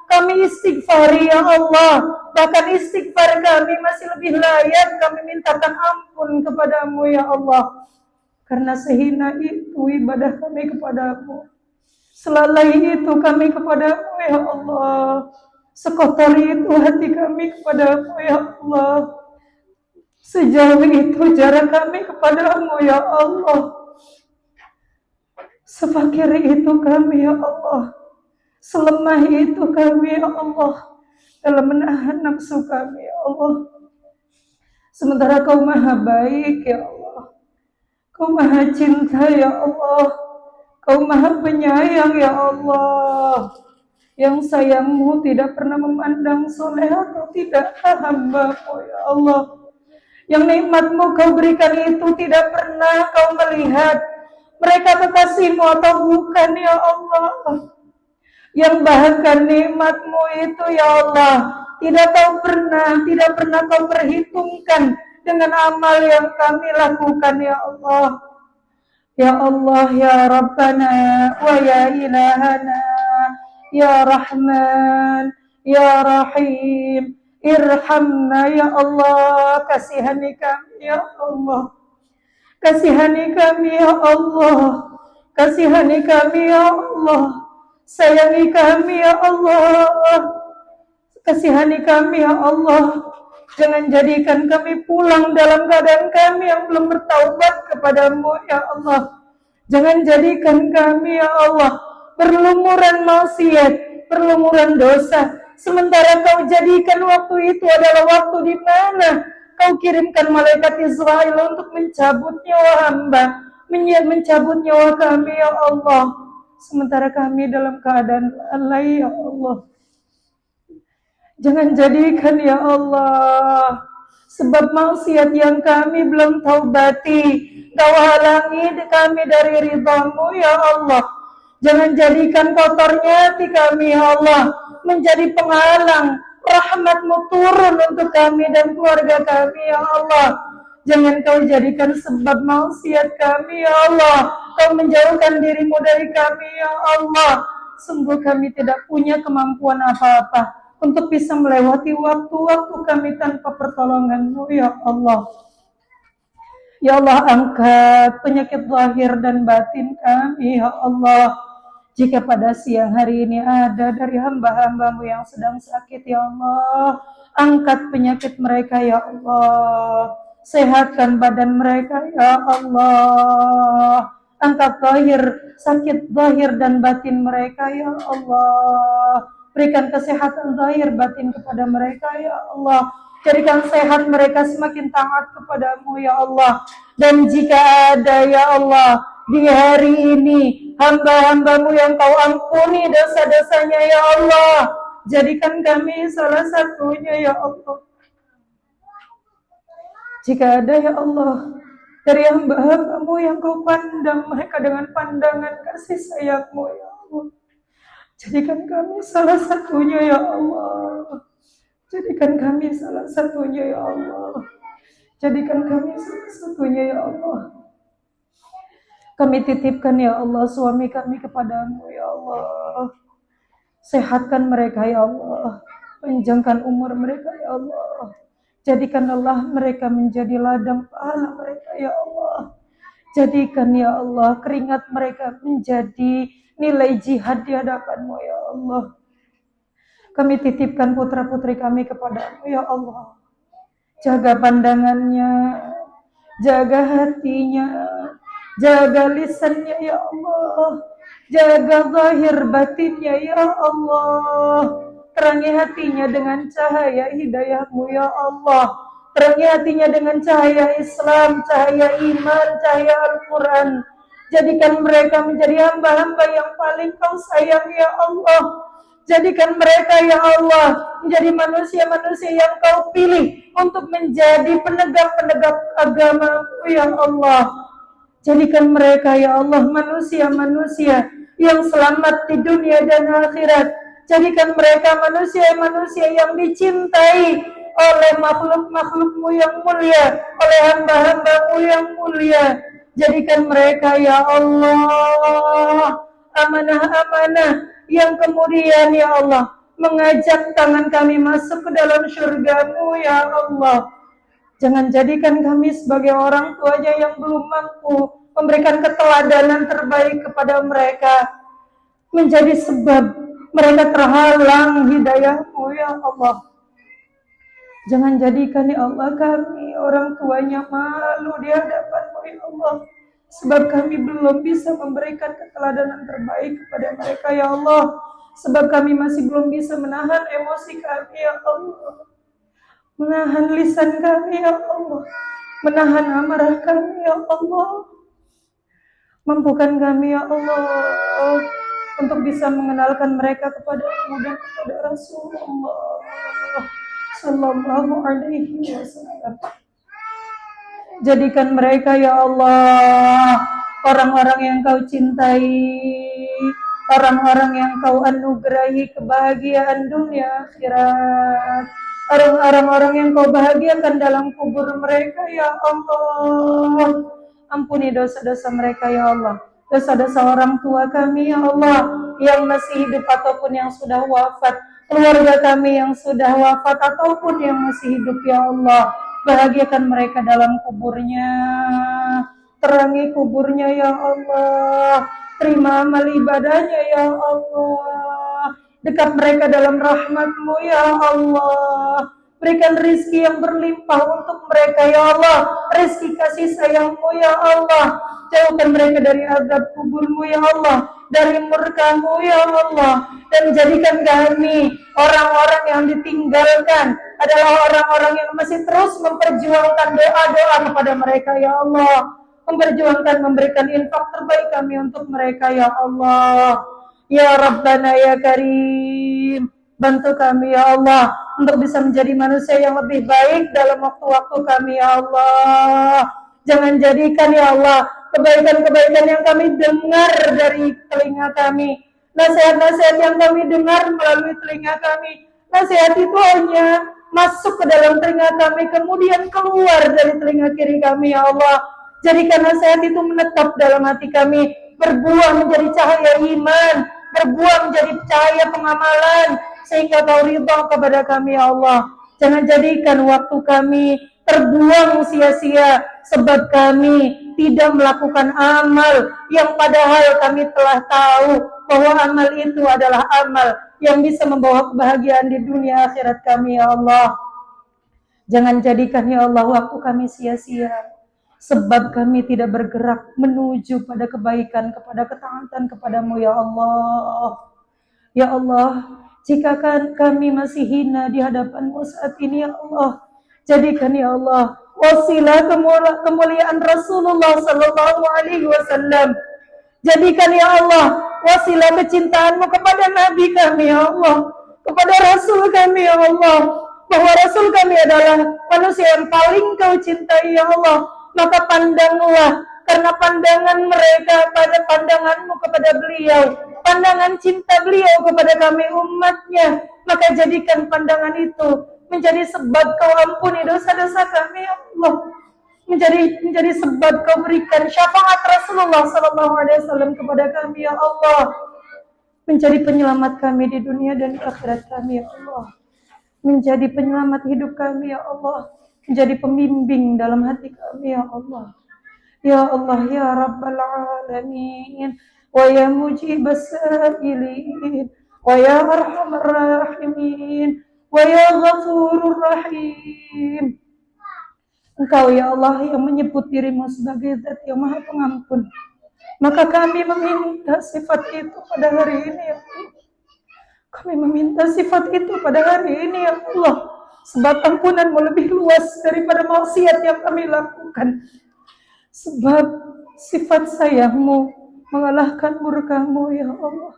kami istighfari ya Allah. Bahkan istighfar kami masih lebih layak kami mintakan ampun kepadamu ya Allah. Karena sehina itu ibadah kami kepadamu, selalai itu kami kepadamu ya Allah, sekotor itu hati kami kepadamu ya Allah, sejauh itu jarak kami kepadamu ya Allah, sefakir itu kami ya Allah, selemah itu kami ya Allah dalam menahan nafsu kami ya Allah. Sementara Kau maha baik ya Allah, Kau maha cinta ya Allah, Kau maha penyayang ya Allah, yang sayangmu tidak pernah memandang soleh atau tidak hamba-Mu ya Allah, yang nikmat-Mu Kau berikan itu tidak pernah Kau melihat mereka kekasih-Mu atau bukan ya Allah, yang bahkan nikmat-Mu itu ya Allah tidak pernah Kau perhitungkan dengan amal yang kami lakukan ya Allah. Ya Allah ya Rabbana wa ya ilahana ya Rahman ya Rahim, irhamna ya Allah, kasihani kami ya Allah, kasihani kami ya Allah, kasihani kami ya Allah, sayangi kami ya Allah, kasihani kami ya Allah. Jangan jadikan kami pulang dalam keadaan kami yang belum bertaubat kepadamu ya Allah. Jangan jadikan kami ya Allah berlumuran maksiat, berlumuran dosa, sementara Kau jadikan waktu itu adalah waktu di mana Kau kirimkan malaikat Israel untuk mencabut nyawa hamba, mencabut nyawa kami ya Allah, sementara kami dalam keadaan lalai ya Allah. Jangan jadikan ya Allah sebab maksiat yang kami belum taubati Kau halangi kami dari ridha-Mu ya Allah. Jangan jadikan kotornya hati kami ya Allah menjadi penghalang rahmat-Mu turun untuk kami dan keluarga kami ya Allah. Jangan Kau jadikan sebab maksiat kami ya Allah Kau menjauhkan diri-Mu dari kami ya Allah. Sungguh kami tidak punya kemampuan apa-apa untuk bisa melewati waktu-waktu kami tanpa pertolongan-Mu ya Allah. Ya Allah, angkat penyakit zahir dan batin kami ya Allah. Jika pada siang hari ini ada dari hamba-hamba-Mu yang sedang sakit ya Allah, angkat penyakit mereka ya Allah, sehatkan badan mereka ya Allah, angkat sakit zahir dan batin mereka ya Allah. Berikan kesehatan zahir batin kepada mereka ya Allah. Jadikan sehat mereka semakin taat kepadamu ya Allah. Dan jika ada ya Allah di hari ini hamba-hamba-Mu yang Kau ampuni dosa-dosanya ya Allah, jadikan kami salah satunya ya Allah. Jika ada ya Allah dari hamba-hamba-Mu yang Kau pandang mereka dengan pandangan kasih sayang-Mu ya Allah, jadikan kami salah satunya ya Allah. Jadikan kami salah satunya ya Allah. Jadikan kami salah satunya ya Allah. Kami titipkan ya Allah suami kami kepadamu ya Allah. Sehatkan mereka ya Allah. Panjangkan umur mereka ya Allah. Jadikanlah mereka menjadi ladang pahala mereka ya Allah. Jadikan ya Allah keringat mereka menjadi nilai jihad di hadapan-Mu ya Allah. Kami titipkan putra-putri kami kepadamu ya Allah. Jaga pandangannya, jaga hatinya, jaga lisannya ya Allah. Jaga zahir batinnya ya Allah. Terangi hatinya dengan cahaya hidayah-Mu ya Allah. Terangi hatinya dengan cahaya Islam, cahaya iman, cahaya Al-Quran. Jadikan mereka menjadi hamba-hamba yang paling Kau sayang ya Allah. Jadikan mereka ya Allah menjadi manusia-manusia yang Kau pilih untuk menjadi penegak-penegak agama ya Allah. Jadikan mereka ya Allah manusia-manusia yang selamat di dunia dan akhirat. Jadikan mereka manusia-manusia yang dicintai oleh makhluk-makhluk-Mu yang mulia, oleh hamba-hamba-Mu yang mulia. Jadikan mereka ya Allah amanah-amanah yang kemudian ya Allah mengajak tangan kami masuk ke dalam syurga-Mu ya Allah. Jangan jadikan kami sebagai orang tuanya yang belum mampu memberikan keteladanan terbaik kepada mereka, menjadi sebab mereka terhalang hidayah-Mu ya Allah. Jangan jadikan ya Allah kami orang tuanya malu di hadapan-Mu ya Allah, sebab kami belum bisa memberikan keteladanan terbaik kepada mereka ya Allah, sebab kami masih belum bisa menahan emosi kami ya Allah, menahan lisan kami ya Allah, menahan amarah kami ya Allah. Mampukan kami ya Allah untuk bisa mengenalkan mereka kepada-Mu dan kepada Rasulullah Sallallahu Alaihi Wasallam. Jadikan mereka ya Allah orang-orang yang Kau cintai, orang-orang yang Kau anugerahi kebahagiaan dunia akhirat, orang-orang yang Kau bahagiakan dalam kubur mereka ya Allah. Ampuni dosa-dosa mereka ya Allah, dosa-dosa orang tua kami ya Allah yang masih hidup ataupun yang sudah wafat, keluarga kami yang sudah wafat ataupun yang masih hidup ya Allah. Bahagiakan mereka dalam kuburnya, terangi kuburnya ya Allah, terima amal ibadahnya ya Allah, dekat mereka dalam rahmat-Mu ya Allah. Berikan rizki yang berlimpah untuk mereka ya Allah, rizki kasih sayang-Mu ya Allah. Jauhkan mereka dari azab kubur-Mu ya Allah, dari murka-Mu ya Allah, dan jadikan kami orang-orang yang ditinggalkan adalah orang-orang yang masih terus memperjuangkan doa-doa kepada mereka ya Allah, memperjuangkan memberikan infak terbaik kami untuk mereka ya Allah. Ya Rabbana ya Karim, bantu kami ya Allah untuk bisa menjadi manusia yang lebih baik dalam waktu-waktu kami ya Allah. Jangan jadikan ya Allah kebaikan-kebaikan yang kami dengar dari telinga kami, nasihat-nasihat yang kami dengar melalui telinga kami, nasihat itu hanya masuk ke dalam telinga kami kemudian keluar dari telinga kiri kami ya Allah. Jadikan nasihat itu menetap dalam hati kami, berbuah menjadi cahaya iman, berbuah menjadi cahaya pengamalan, sehingga Kau ridha kepada kami ya Allah. Jangan jadikan waktu kami terbuang sia-sia sebab kami tidak melakukan amal yang padahal kami telah tahu bahwa amal itu adalah amal yang bisa membawa kebahagiaan di dunia akhirat kami ya Allah. Jangan jadikan ya Allah waktu kami sia-sia sebab kami tidak bergerak menuju pada kebaikan, kepada ketaatan kepadamu ya Allah. Ya Allah, jika kami masih hina di hadapan-Mu saat ini ya Allah, jadikan ya Allah wasilah kemuliaan Rasulullah Sallallahu Alaihi Wasallam. Jadikan ya Allah wasilah kecintaan-Mu kepada Nabi kami ya Allah, kepada Rasul kami ya Allah, bahwa Rasul kami adalah manusia yang paling Kau cintai ya Allah. Maka pandanglah karena pandangan mereka pada pandangan-Mu kepada beliau, pandangan cinta beliau kepada kami umatnya, maka jadikan pandangan itu menjadi sebab Kau ampuni dosa-dosa kami ya Allah, menjadi sebab Kau berikan syafaat Rasulullah Sallallahu Alaihi Wasallam kepada kami ya Allah, menjadi penyelamat kami di dunia dan akhirat kami ya Allah, menjadi penyelamat hidup kami ya Allah, menjadi pembimbing dalam hati kami ya Allah. Ya Allah ya Rabbal Alamin, wa ya Mujibas Sa'ilin, wa ya Arhamar Rahimin, wa ya Ghafurur Rahim. Engkau ya Allah yang menyebut dirimu sebagai Zat yang Maha Pengampun, Maka kami meminta sifat itu pada hari ini ya Allah. Kami meminta sifat itu pada hari ini ya Allah. Sebab ampunanmu lebih luas daripada maksiat yang kami lakukan. Sebab sifat sayangmu mengalahkan murkamu ya Allah.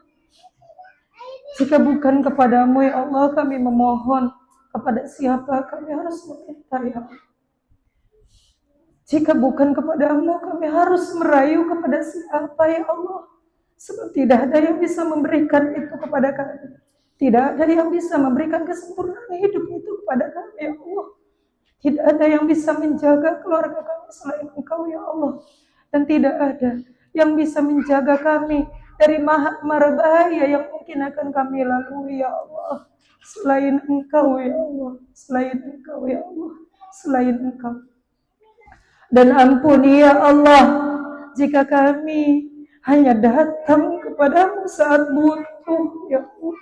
Jika bukan kepadamu ya Allah kami memohon, kepada siapa kami harus meminta ya Allah. Jika bukan kepadamu kami harus merayu kepada siapa ya Allah. Sebab tidak ada yang bisa memberikan itu kepada kami. Tidak ada yang bisa memberikan kesempurnaan hidup itu kepada kami ya Allah. Tidak ada yang bisa menjaga keluarga kami selain Engkau ya Allah. Dan tidak ada yang bisa menjaga kami dari mara bahaya yang mungkin akan kami lalui ya Allah. Selain Engkau ya Allah. Selain Engkau ya Allah. Selain Engkau. Dan ampuni ya Allah jika kami hanya datang kepadamu saat butuh ya Allah.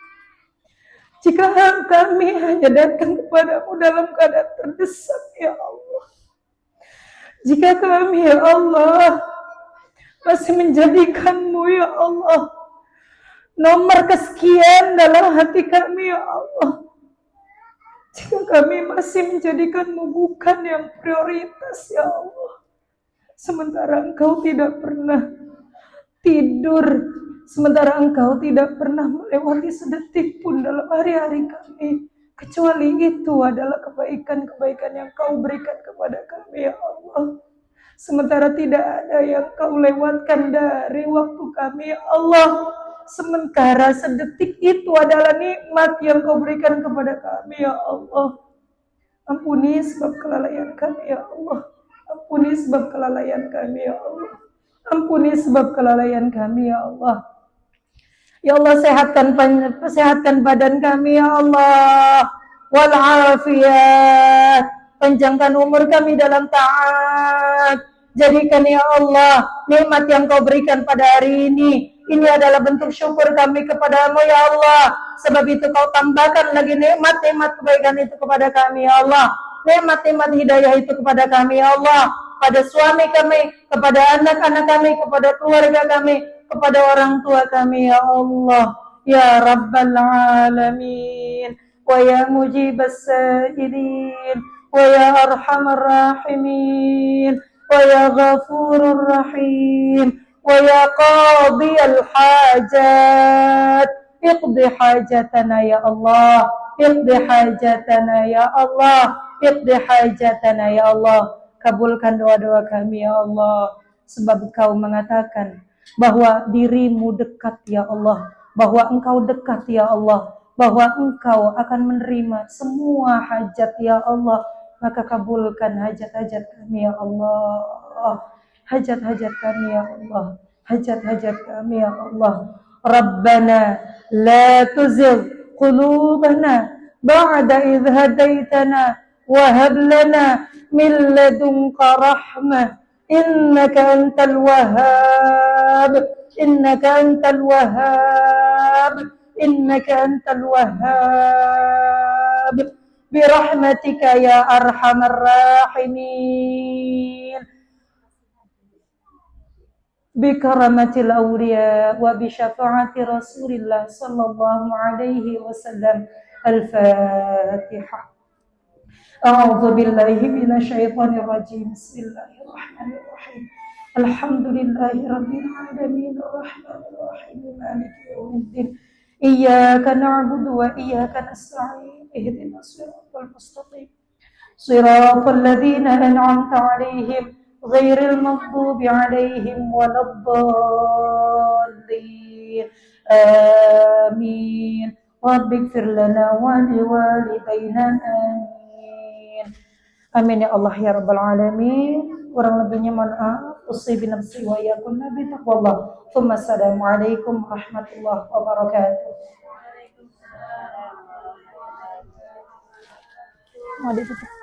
Jika kami hanya datang kepadamu dalam keadaan terdesak ya Allah. Jika kami ya Allah masih menjadikanmu ya Allah nomor kesekian dalam hati kami ya Allah. Jika kami masih menjadikanmu bukan yang prioritas ya Allah. Sementara Engkau tidak pernah tidur. Sementara Engkau tidak pernah melewati sedetik pun dalam hari-hari kami. Kecuali itu adalah kebaikan-kebaikan yang Kau berikan kepada kami ya Allah. Sementara tidak ada yang Kau lewatkan dari waktu kami ya Allah. Sementara sedetik itu adalah nikmat yang Kau berikan kepada kami ya Allah. Ampuni sebab kelalaian kami ya Allah. Ampuni sebab kelalaian kami ya Allah. Ampuni sebab kelalaian kami ya Allah. Ya Allah sehatkan badan kami ya Allah. Wal afiyat. Panjangkan umur kami dalam taat. Jadikan ya Allah nikmat yang Kau berikan pada hari ini. Ini adalah bentuk syukur kami kepadamu ya Allah. Sebab itu Kau tambahkan lagi nikmat-nikmat kebaikan itu kepada kami ya Allah. Nikmat-nikmat hidayah itu kepada kami ya Allah. Pada suami kami, kepada anak-anak kami, kepada keluarga kami, kepada orang tua kami ya Allah. Ya Rabbal Alamin. Wa ya Mujibas Sajidin. Wa ya Arhamar Rahimin. Wa ya Ghafurur Rahim. ويا قاضي الحاجات اقضي حاجتنا يا الله اقضي حاجتنا يا الله اقضي حاجتنا يا الله. Kabulkan doa-doa kami ya Allah. Sebab Engkau mengatakan bahwa dirimu dekat ya Allah, bahwa Engkau dekat ya Allah, bahwa Engkau akan menerima semua hajat ya Allah. Maka kabulkan hajat-hajat kami ya Allah. Hajat-hajat kami ya Allah. Hajat-hajat kami ya Allah. Rabbana la tuzigh qulubana ba'da idh hadaitana wa hab lana min ladunka rahmah innaka antal wahhab innaka antal wahhab innaka antal wahhab birahmatika ya arhamar rahimin. بكرامة الأولياء وبشفاعة رسول الله صلى الله عليه وسلم. الفاتحة. أعوذ بالله من الشيطان الرجيم. بسم الله الرحمن الرحيم. الحمد لله رب العالمين الرحمن الرحيم مالك يوم الدين إياك نعبد وإياك نستعين اهدنا الصراط المستقيم صراط الذين أنعمت عليهم غير المغضوب عليهم ولا الضالين آمين. رب اغفر لنا ولوالدينا آمين. Amin ya Allah ya Rabbal Alamin. Kurang lebihnya mohon maaf. Ushii binafsi wa iyyakum bi taqwallah. Assalamualaikum warahmatullahi wabarakatuh. Mau ditutup.